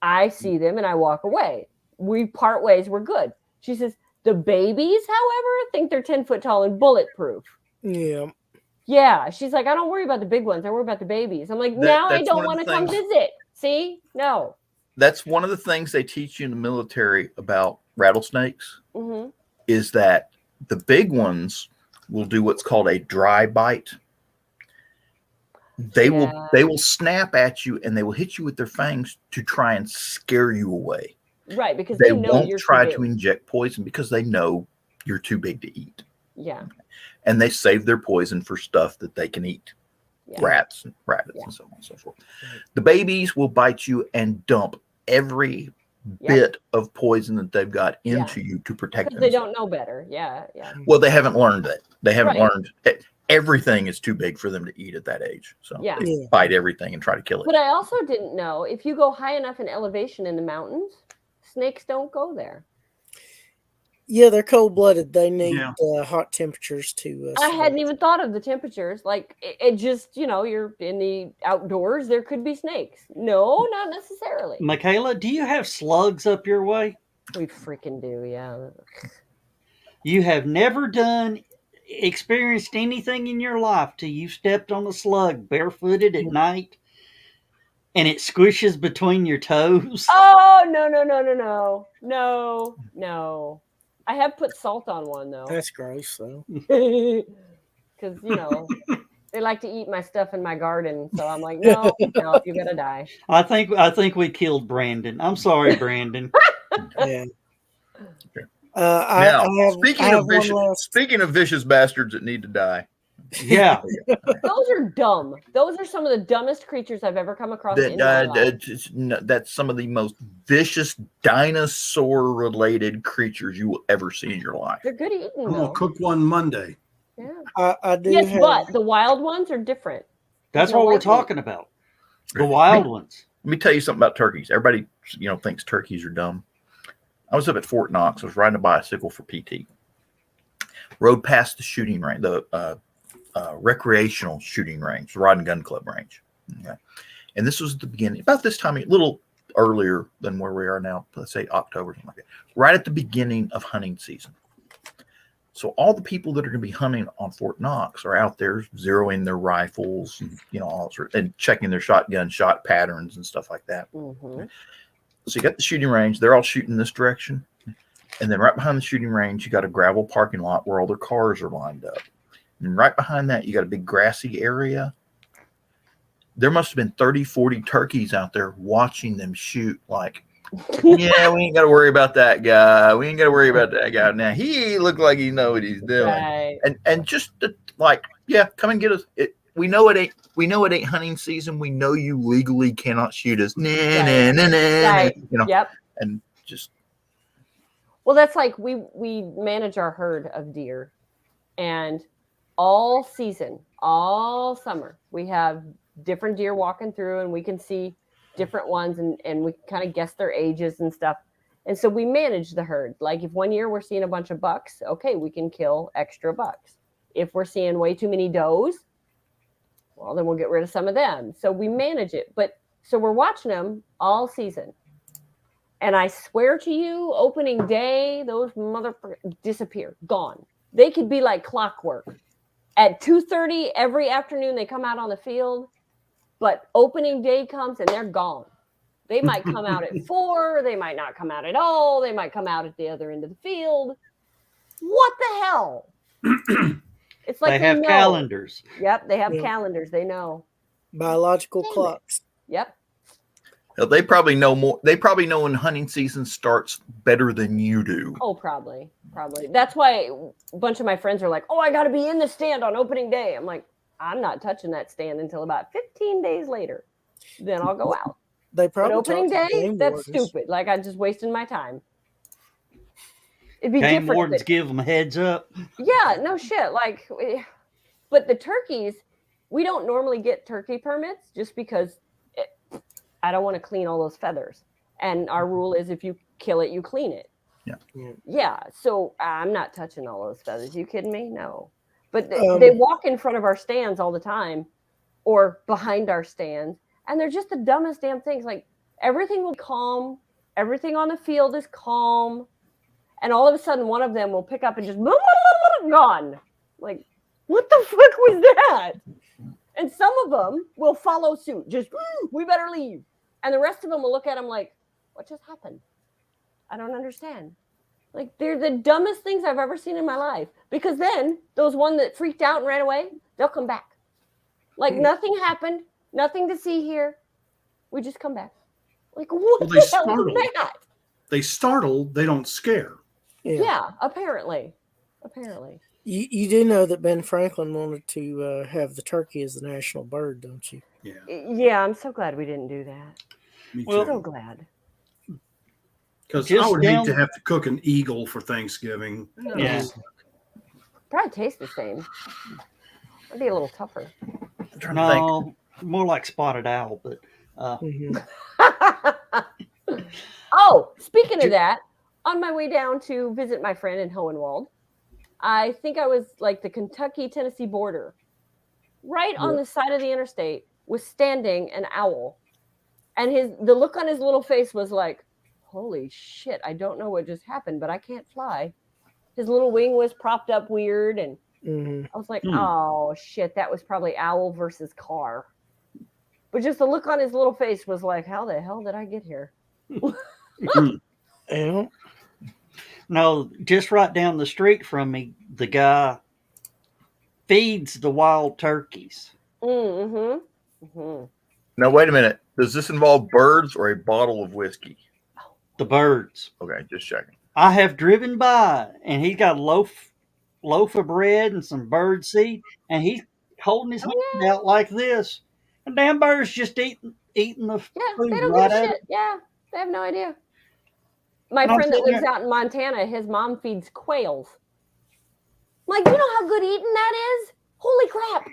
S8: I see them and I walk away. We part ways. We're good. She says, the babies, however, think they're 10 foot tall and bulletproof.
S5: Yeah.
S8: Yeah. She's like, I don't worry about the big ones. I worry about the babies. I'm like, now I don't want to come visit. See? No.
S2: That's one of the things they teach you in the military about rattlesnakes is that the big ones will do what's called a dry bite. They will snap at you and they will hit you with their fangs to try and scare you away.
S8: Right, because
S2: they
S8: know
S2: won't
S8: you're
S2: try
S8: too
S2: to inject poison because they know you're too big to eat.
S8: Yeah.
S2: And they save their poison for stuff that they can eat.
S8: Yeah.
S2: Rats and rabbits and so on and so forth. The babies will bite you and dump every bit of poison that they've got into you to protect them.
S8: They don't know better. Yeah. Yeah.
S2: Well, they haven't learned that. They haven't learned everything is too big for them to eat at that age. So they bite everything and try to kill it.
S8: But I also didn't know if you go high enough in elevation in the mountains, snakes don't go there.
S5: Yeah, they're cold blooded. They need hot temperatures to.
S8: I hadn't even thought of the temperatures. Like it just, you're in the outdoors. There could be snakes. No, not necessarily.
S1: Michaela, do you have slugs up your way?
S8: We freaking do, yeah.
S1: You have never experienced anything in your life till you stepped on a slug barefooted at night and it squishes between your toes.
S8: Oh, no. I have put salt on one though.
S5: That's gross though.
S8: Because they like to eat my stuff in my garden, so I'm like, no, you gotta die.
S1: I think we killed Brandon. I'm sorry, Brandon.
S5: Yeah.
S2: Speaking of vicious bastards that need to die.
S1: Yeah.
S8: Those are dumb. Those are some of the dumbest creatures I've ever come across in my life.
S2: That's some of the most vicious dinosaur-related creatures you will ever see in your life.
S8: They're good eating.
S3: I'm gonna cook one Monday.
S8: Yeah.
S5: I do
S8: Yes,
S5: have.
S8: but the wild ones are different.
S1: That's
S8: No
S1: what we're
S8: white meat.
S1: talking about. The wild ones.
S2: Let me tell you something about turkeys. Everybody, thinks turkeys are dumb. I was up at Fort Knox. I was riding a bicycle for PT. Rode past the shooting range, the recreational shooting range, the rod and gun club range. Okay. And this was the beginning, about this time, a little earlier than where we are now, let's say October, something like that, right at the beginning of hunting season. So all the people that are going to be hunting on Fort Knox are out there zeroing their rifles and, all sorts, and checking their shotgun shot patterns and stuff like that.
S8: Mm-hmm.
S2: So you got the shooting range. They're all shooting this direction. And then right behind the shooting range, you got a gravel parking lot where all their cars are lined up. And right behind that, you got a big grassy area. There must have been 30, 40 turkeys out there watching them shoot like, yeah, we ain't got to worry about that guy. We ain't got to worry about that guy. Now, he looked like he know what he's doing.
S8: Right.
S2: And just yeah, come and get us. We know it ain't hunting season. We know you legally cannot shoot us. Nah,
S8: Right.
S2: nah, nah, nah,
S8: Right. Yep.
S2: And just.
S8: Well, that's like we manage our herd of deer, and all season, all summer, we have different deer walking through, and we can see different ones, and we kind of guess their ages and stuff. And so we manage the herd. Like if one year we're seeing a bunch of bucks, okay, we can kill extra bucks. If we're seeing way too many does, well, then we'll get rid of some of them. So we manage it. But so we're watching them all season. And I swear to you, opening day, those motherfuckers disappear, gone. They could be like clockwork. At 2:30 every afternoon, they come out on the field, but opening day comes and they're gone. They might come out at 4. They might not come out at all. They might come out at the other end of the field. What the hell? It's like
S1: they have
S8: know.
S1: Calendars.
S8: Yep, they have calendars. They know.
S5: Biological clocks.
S8: Yep.
S2: They probably know more. They probably know when hunting season starts better than you do.
S8: Oh, probably. That's why a bunch of my friends are like, "Oh, I got to be in the stand on opening day." I'm like, I'm not touching that stand until about 15 days later. Then I'll go out.
S5: They probably
S8: but opening day, that's stupid. Like I'm just wasting my time. It'd be
S1: Game
S8: different.
S1: wardens give them a heads up.
S8: Yeah, no shit. Like, but the turkeys, we don't normally get turkey permits just because I don't want to clean all those feathers. And our rule is if you kill it, you clean it. Yeah. So I'm not touching all those feathers. You kidding me? No. But they walk in front of our stands all the time or behind our stands. And they're just the dumbest damn things. Like everything will calm. Everything on the field is calm. And all of a sudden, one of them will pick up and just gone. Like, what the fuck was that? And some of them will follow suit. Just, we better leave. And the rest of them will look at them like, what just happened? I don't understand. Like, they're the dumbest things I've ever seen in my life. Because then, those one that freaked out and ran away, they'll come back. Like, nothing happened. Nothing to see here. We just come back. Like, what the hell is that?
S3: They startle, they don't scare.
S8: Yeah, apparently.
S5: You do know that Ben Franklin wanted to have the turkey as the national bird, don't you?
S8: Yeah, I'm so glad we didn't do that.
S3: Me
S8: too. So glad.
S3: Because I would hate to have to cook an eagle for Thanksgiving.
S1: Yeah.
S8: Probably taste the same. It'd be a little tougher.
S1: No, more like spotted owl, but
S8: Oh, speaking of that, on my way down to visit my friend in Hohenwald, I think I was like the Kentucky-Tennessee border. Right on the side of the interstate was standing an owl. And the look on his little face was like, holy shit, I don't know what just happened, but I can't fly. His little wing was propped up weird. And I was like, oh shit, that was probably owl versus car. But just the look on his little face was like, how the hell did I get here?
S1: No, just right down the street from me, the guy feeds the wild turkeys.
S2: Now, wait a minute. Does this involve birds or a bottle of whiskey?
S1: The birds.
S2: Okay, just checking.
S1: I have driven by, and he's got a loaf of bread and some bird seed, and he's holding his hand out like this. And damn birds just eating the food
S8: they don't
S1: right
S8: give a
S1: at
S8: shit.
S1: it.
S8: Yeah, they have no idea. My
S1: And I'm
S8: friend that
S1: sitting
S8: lives
S1: there-
S8: out in Montana, his mom feeds quails. like, you know how good eating that is? Holy crap.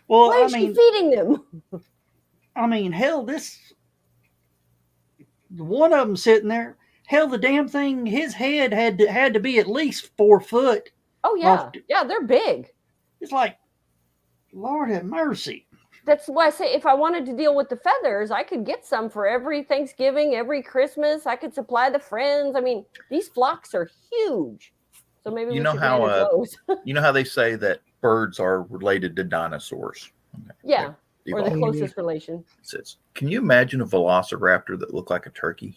S1: Well,
S8: Why is she feeding them?
S1: I mean, hell, this one of them sitting there. Hell, the damn thing, his head had to be at least 4 foot.
S8: Oh, yeah. Yeah, they're big.
S1: It's like, Lord have mercy.
S8: That's why I say if I wanted to deal with the feathers, I could get some for every Thanksgiving, every Christmas. I could supply the friends. I mean, these flocks are huge. So maybe we should manage those.
S2: You know how they say that birds are related to dinosaurs? Okay.
S8: Yeah, or the closest relation.
S2: Can you imagine a velociraptor that looked like a turkey?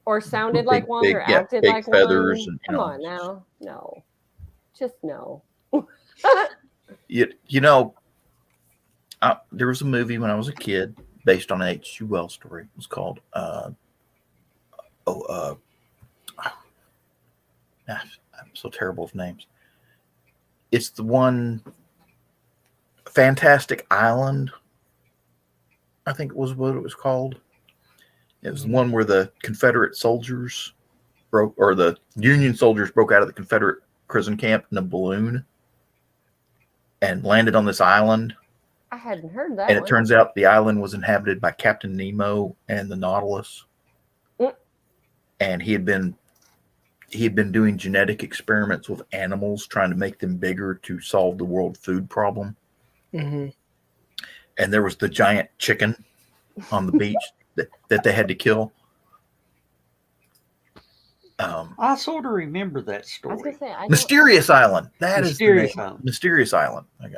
S8: Or sounded like one, or acted like
S2: feathers
S8: one?
S2: And,
S8: Come on now. No. Just no.
S2: You know, there was a movie when I was a kid based on an H.G. Wells story. It was called I'm so terrible with names. It's the one Fantastic Island, I think was what it was called. It was the one where the Confederate soldiers or the Union soldiers broke out of the Confederate prison camp in a balloon and landed on this island.
S8: I hadn't heard that.
S2: And it turns out the island was inhabited by Captain Nemo and the Nautilus. And he had been doing genetic experiments with animals, trying to make them bigger to solve the world food problem.
S5: Mm-hmm.
S2: And there was the giant chicken on the beach that they had to kill.
S1: I sort of remember that story.
S8: I was gonna say,
S2: Mysterious Island. That
S1: Mysterious
S2: is the name.
S1: Island.
S2: Mysterious Island. Okay.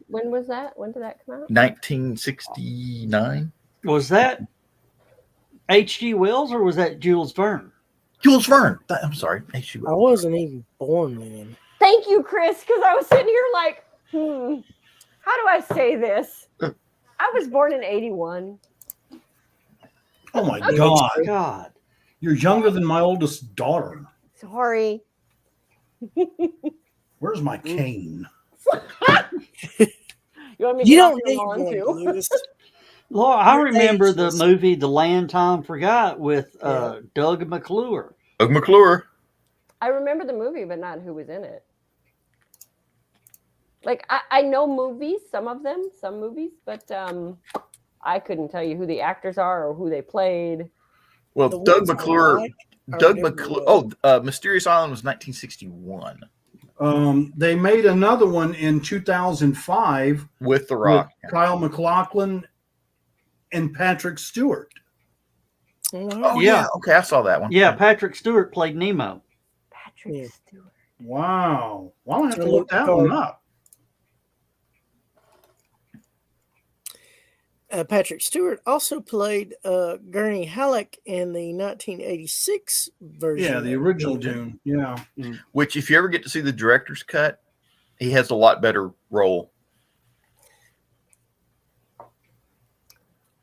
S8: When was that? When did that come out?
S2: 1969.
S1: Was that H.G. Wells or was that Jules Verne?
S2: Jules Verne. I'm sorry. H.G. Wells.
S5: I wasn't even born then.
S8: Thank you, Chris, because I was sitting here like, how do I say this? I was born in 81.
S3: Oh my
S1: Oh God.
S3: You're younger than my oldest daughter.
S8: Sorry.
S3: Where's my cane?
S8: You want me to
S5: don't need
S8: on
S5: one,
S8: too?
S5: Lewis.
S1: Lord, I remember
S5: ageless.
S1: the movie The Land Tom Forgot with Doug McClure.
S2: Doug McClure.
S8: I remember the movie, but not who was in it. Like, I know movies, some movies, but I couldn't tell you who the actors are or who they played.
S2: Well, Doug McClure. Mysterious Island was 1961.
S3: They made another one in 2005
S2: with The Rock,
S3: with Kyle MacLachlan and Patrick Stewart.
S2: Oh yeah, okay, I saw that one.
S1: Yeah, Patrick Stewart played Nemo.
S8: Patrick Stewart.
S3: Wow. Well, I have to look that one up.
S5: Patrick Stewart also played Gurney Halleck in the 1986 version.
S3: Yeah, the original Dune. Yeah.
S2: Which, if you ever get to see the director's cut, he has a lot better role.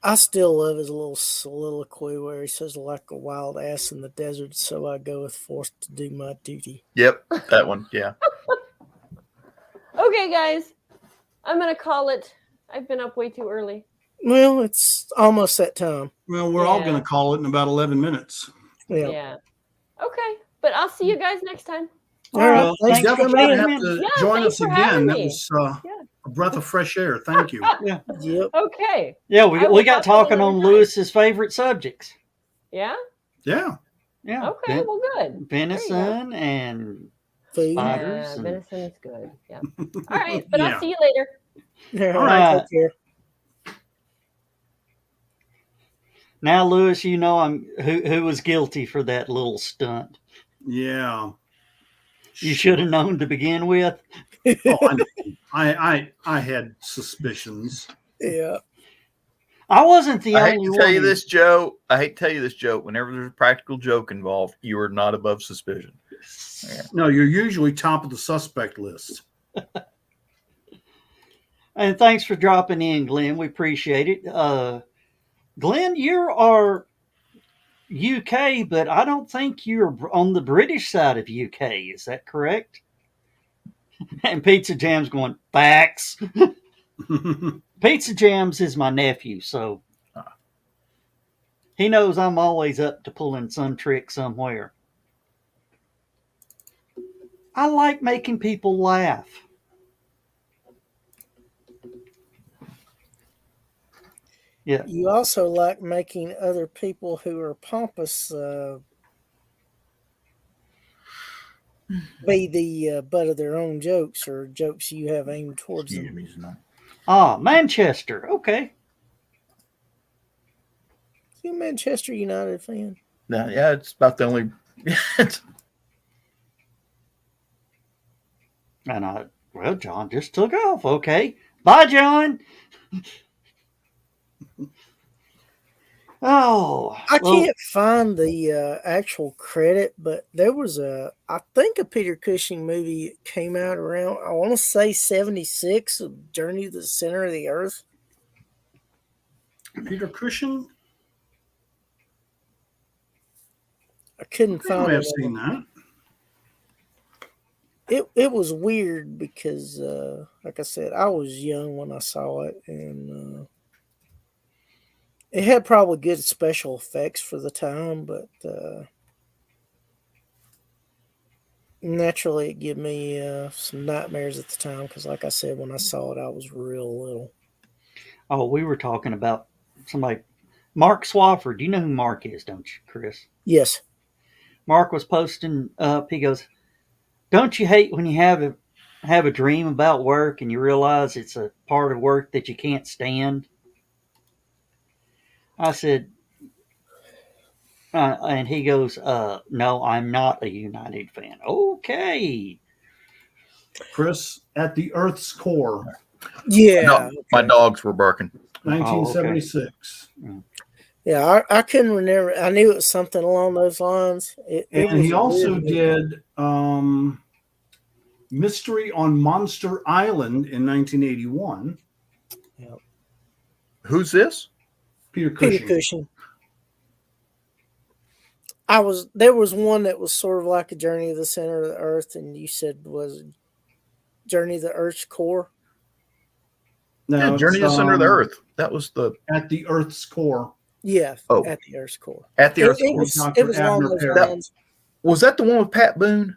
S5: I still love his little soliloquy where he says, "Like a wild ass in the desert, so I goeth forth to do my duty."
S2: Yep, that one. Yeah.
S8: Okay, guys, I'm gonna call it. I've been up way too early.
S5: Well, it's almost that time.
S3: Well, we're all going to call it in about 11 minutes.
S8: Yeah. Okay, but I'll see you guys next time.
S5: All right.
S3: Well,
S5: Thanks
S3: you
S5: for
S3: definitely
S5: coming
S3: have
S5: in.
S3: to join us again. That
S8: me.
S3: was a breath of fresh air. Thank you.
S1: Yeah.
S5: Yep.
S8: Okay.
S1: Yeah, we got talking on Lewis's favorite subjects.
S8: Yeah?
S3: Yeah.
S1: Yeah.
S8: Okay, well, good.
S1: Venison and spiders.
S8: Yeah, venison is good. Yeah. All right, but I'll see you later.
S5: All right. Take care.
S1: Now, Lewis, you know who was guilty for that little stunt.
S3: Yeah.
S1: You should have known to begin with.
S3: Oh, I had suspicions.
S5: Yeah.
S1: I wasn't the only one.
S2: I hate to tell you this, Joe. Whenever there's a practical joke involved, you are not above suspicion. Yeah.
S3: No, you're usually top of the suspect list.
S1: And thanks for dropping in, Glenn. We appreciate it. Glenn, you are UK, but I don't think you're on the British side of UK. Is that correct? And Pizza Jam's going, facts. Pizza Jams is my nephew, so he knows I'm always up to pulling some trick somewhere. I like making people laugh. Yeah.
S5: You also like making other people who are pompous be the butt of their own jokes or jokes you have aimed towards
S2: Excuse
S5: them.
S2: me, tonight.
S1: Ah, Manchester. Okay.
S5: You a Manchester United fan?
S2: Yeah, it's about the only.
S1: And well, John just took off. Okay. Bye, John. Oh,
S5: I
S1: well,
S5: can't find the actual credit, but there was I think a Peter Cushing movie that came out around, I want to say 76, Journey to the Center of the Earth.
S3: Peter Cushing?
S5: I couldn't
S3: I
S5: find
S3: may
S5: it.
S3: have seen that.
S5: It was weird because, like I said, I was young when I saw it, and it had probably good special effects for the time, but naturally it gave me some nightmares at the time because, like I said, when I saw it, I was real little.
S1: oh, we were talking about somebody. Mark Swafford. You know who Mark is, don't you, Chris?
S5: Yes.
S1: Mark was posting up. He goes, "Don't you hate when you have a dream about work and you realize it's a part of work that you can't stand?" I said, and he goes, "No, I'm not a United fan." Okay.
S3: Chris, At the Earth's Core,
S5: Yeah.
S2: My
S5: Okay.
S2: dogs were barking.
S3: 1976.
S5: Yeah, I couldn't remember. I knew it was something along those lines. It
S3: And
S5: was
S3: he
S5: a
S3: also
S5: weird movie.
S3: did Mystery on Monster Island in 1981.
S5: Yep.
S2: Who's this?
S3: Peter
S5: Peter
S3: Cushing.
S5: Cushing. There was one that was sort of like a Journey to the Center of the Earth, and you said was Journey to the Earth's Core.
S3: No,
S2: Yeah, Journey to the Center of the Earth. That was the
S3: At the Earth's Core.
S5: Yeah,
S2: Oh.
S5: At the Earth's Core.
S2: At the Earth's
S5: It
S2: Core.
S5: was
S3: Dr.
S5: along
S3: Abner
S5: those
S3: Perry.
S5: lines.
S2: Was that the one with Pat Boone?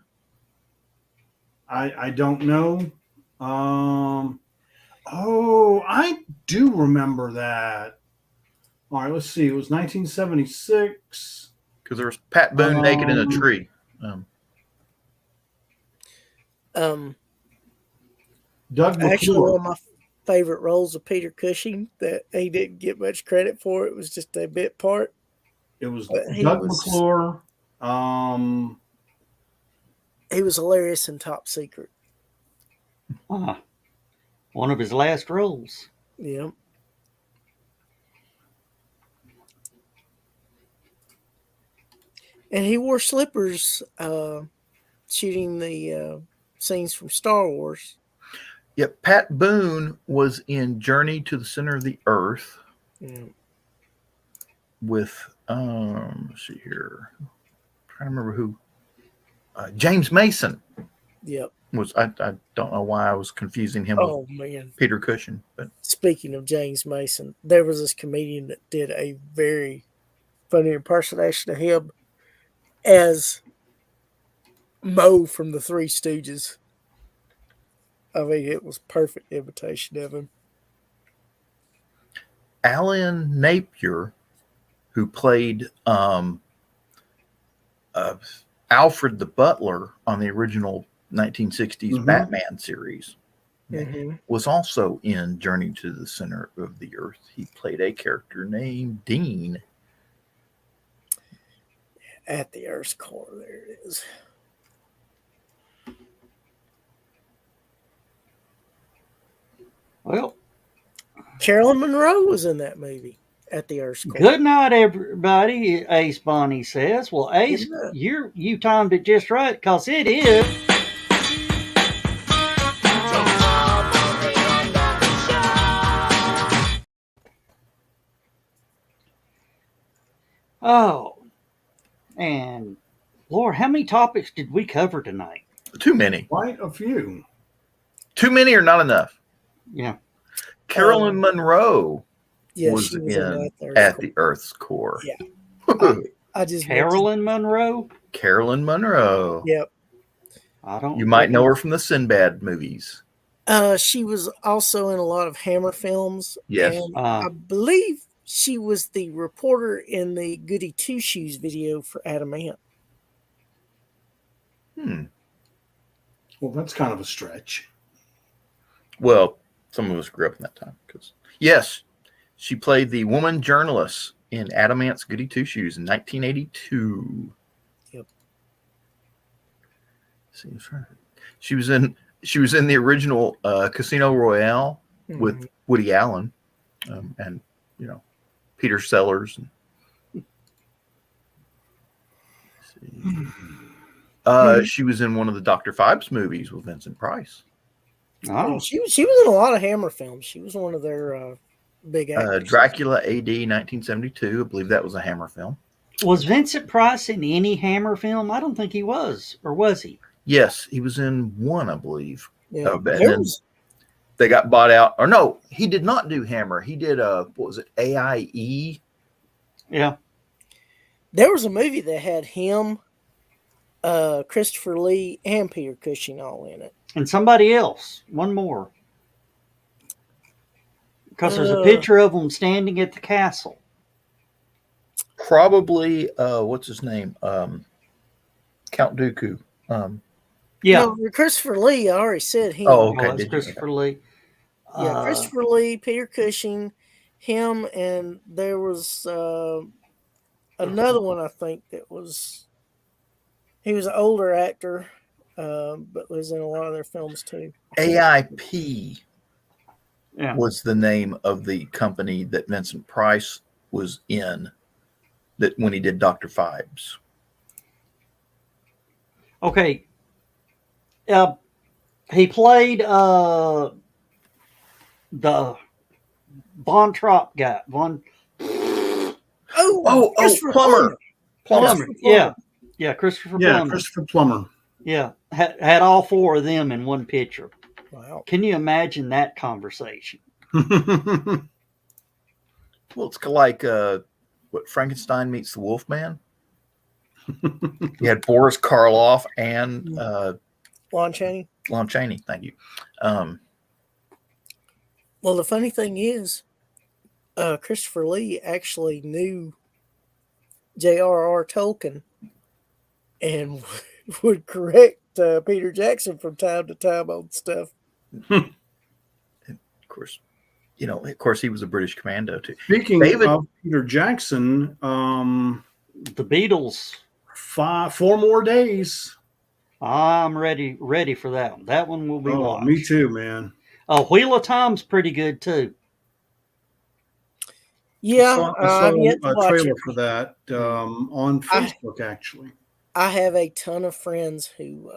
S3: I don't know. Oh, I do remember that. All right, let's see. It was 1976.
S2: Because there was Pat Boone naked in a tree.
S3: Doug
S5: Actually, one
S3: McClure.
S5: of my favorite roles of Peter Cushing that he didn't get much credit for. It was just a bit part.
S3: It was
S5: But
S3: Doug McClure.
S5: He was hilarious in Top Secret.
S1: One of his last roles.
S5: Yeah. And he wore slippers shooting the scenes from Star Wars.
S2: Yep, Pat Boone was in Journey to the Center of the Earth with let's see here. I'm trying to remember who. James Mason.
S5: Yep.
S2: I don't know why I was confusing him with Peter Cushing. But
S5: speaking of James Mason, there was this comedian that did a very funny impersonation of him as Moe from the Three Stooges. I mean, it was perfect imitation of him.
S2: Alan Napier, who played Alfred the Butler on the original 1960s Batman series, was also in Journey to the Center of the Earth. He played a character named Dean.
S5: At the Earth's Core, there it is.
S1: Well,
S5: Carolyn Monroe was in that movie, At the Earth's Core.
S1: Good night, everybody, Ace Bonnie says. Well, Ace, you timed it just right because it is. Oh, and Lord, how many topics did we cover tonight?
S2: Too many.
S3: Quite a few.
S2: Too many or not enough?
S1: Yeah.
S2: Carolyn Monroe
S5: Yeah,
S2: was
S5: she was
S2: in At the Earth's Core.
S5: Yeah. I just
S1: Carolyn Monroe?
S2: Carolyn Monroe.
S5: Yep.
S1: I don't.
S2: You might know her from the Sinbad movies.
S5: She was also in a lot of Hammer films.
S2: Yes.
S5: And I believe she was the reporter in the Goody Two Shoes video for Adamant.
S3: Well, that's kind of a stretch.
S2: Well, some of us grew up in that time. Yes, she played the woman journalist in Adamant's Goody Two Shoes in 1982.
S5: Yep.
S2: She was in the original Casino Royale with Woody Allen, and Peter Sellers. She was in one of the Dr. Phibes movies with Vincent Price.
S5: Oh, she was in a lot of Hammer films. She was one of their big actors.
S2: Dracula AD 1972. I believe that was a Hammer film.
S1: Was Vincent Price in any Hammer film? I don't think he was, or was he?
S2: Yes, he was in one, I believe.
S5: Yeah,
S2: and then they got bought out. Or no, he did not do Hammer. He did what was it? AIE.
S1: Yeah.
S5: There was a movie that had him, Christopher Lee, and Peter Cushing all in it.
S1: And somebody else. One more. Because there's a picture of them standing at the castle.
S2: Probably, what's his name? Count Dooku.
S1: Yeah.
S5: No, Christopher Lee, I already said him.
S2: Oh, okay.
S1: That's Christopher Lee.
S5: Yeah, Christopher Lee, Peter Cushing, him, and there was another one, I think, that was... He was an older actor, but was in a lot of their films, too.
S2: AIP was the name of the company that Vincent Price was in that when he did Dr. Phibes.
S1: Okay. He played the Von Trapp guy.
S5: Plummer.
S1: Plummer. Yeah. Yeah, Christopher Plummer.
S3: Yeah, Christopher Plummer.
S1: Yeah, had all four of them in one picture.
S5: Wow.
S1: Can you imagine that conversation?
S2: Well, it's like what Frankenstein meets the Wolfman. You had Boris Karloff and
S5: Lon Chaney.
S2: Lon Chaney, thank you.
S5: Well, the funny thing is, Christopher Lee actually knew J.R.R. Tolkien and would correct Peter Jackson from time to time on stuff.
S2: Of course, he was a British commando too.
S3: Speaking of Peter Jackson,
S1: the Beatles.
S3: 4 more days.
S1: I'm ready for that one. That one will be watched.
S3: Me too, man.
S1: Wheel of Time's pretty good too.
S5: Yeah,
S3: I saw a trailer for that on Facebook, actually.
S5: I have a ton of friends who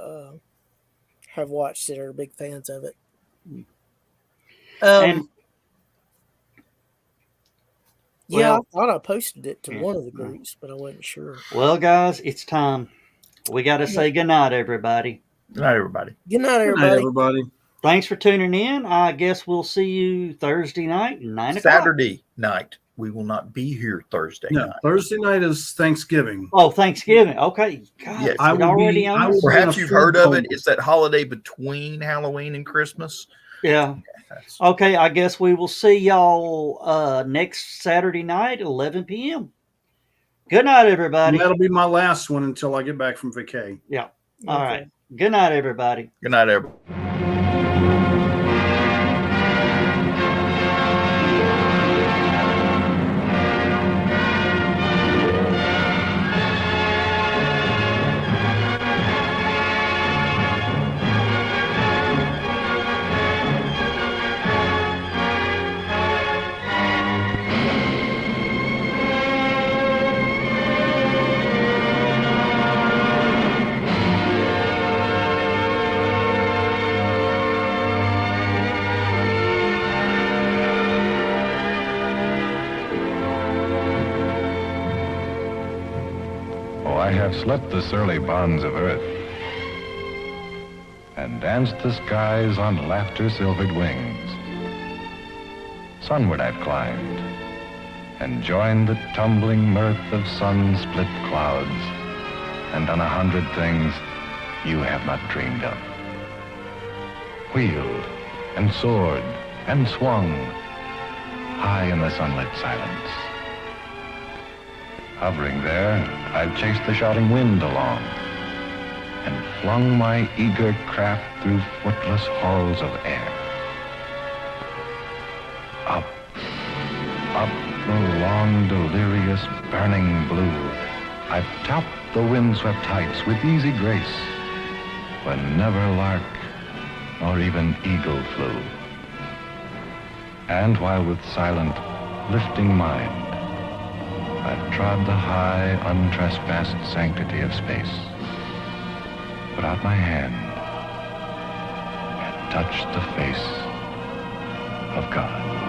S5: have watched it or are big fans of it. I thought I posted it to one of the groups, but I wasn't sure.
S1: Well, guys, it's time. We got to say goodnight, everybody.
S2: Good night, everybody.
S5: Good night, everybody.
S3: Good night, everybody.
S1: Thanks for tuning in. I guess we'll see you Thursday night at 9 o'clock.
S2: Saturday night. We will not be here Thursday night.
S3: Thursday night is Thanksgiving.
S1: Oh, Thanksgiving. Okay. God,
S2: yes. Perhaps you've heard of it. It's that holiday between Halloween and Christmas.
S1: Yeah. Okay, I guess we will see y'all next Saturday night at 11 p.m. Good night, everybody.
S3: And that'll be my last one until I get back from vacay.
S1: Yeah. All right. Good night, everybody.
S2: Good night, everybody.
S9: Slipped the surly bonds of earth and danced the skies on laughter-silvered wings. Sunward I've climbed and joined the tumbling mirth of sun-split clouds, and done 100 things you have not dreamed of. Wheeled and soared and swung high in the sunlit silence. Hovering there, I've chased the shouting wind along and flung my eager craft through footless halls of air. Up, up the long, delirious, burning blue, I've topped the windswept heights with easy grace, when never lark nor even eagle flew. And while with silent, lifting mind, I've trod the high, untrespassed sanctity of space, put out my hand and touched the face of God.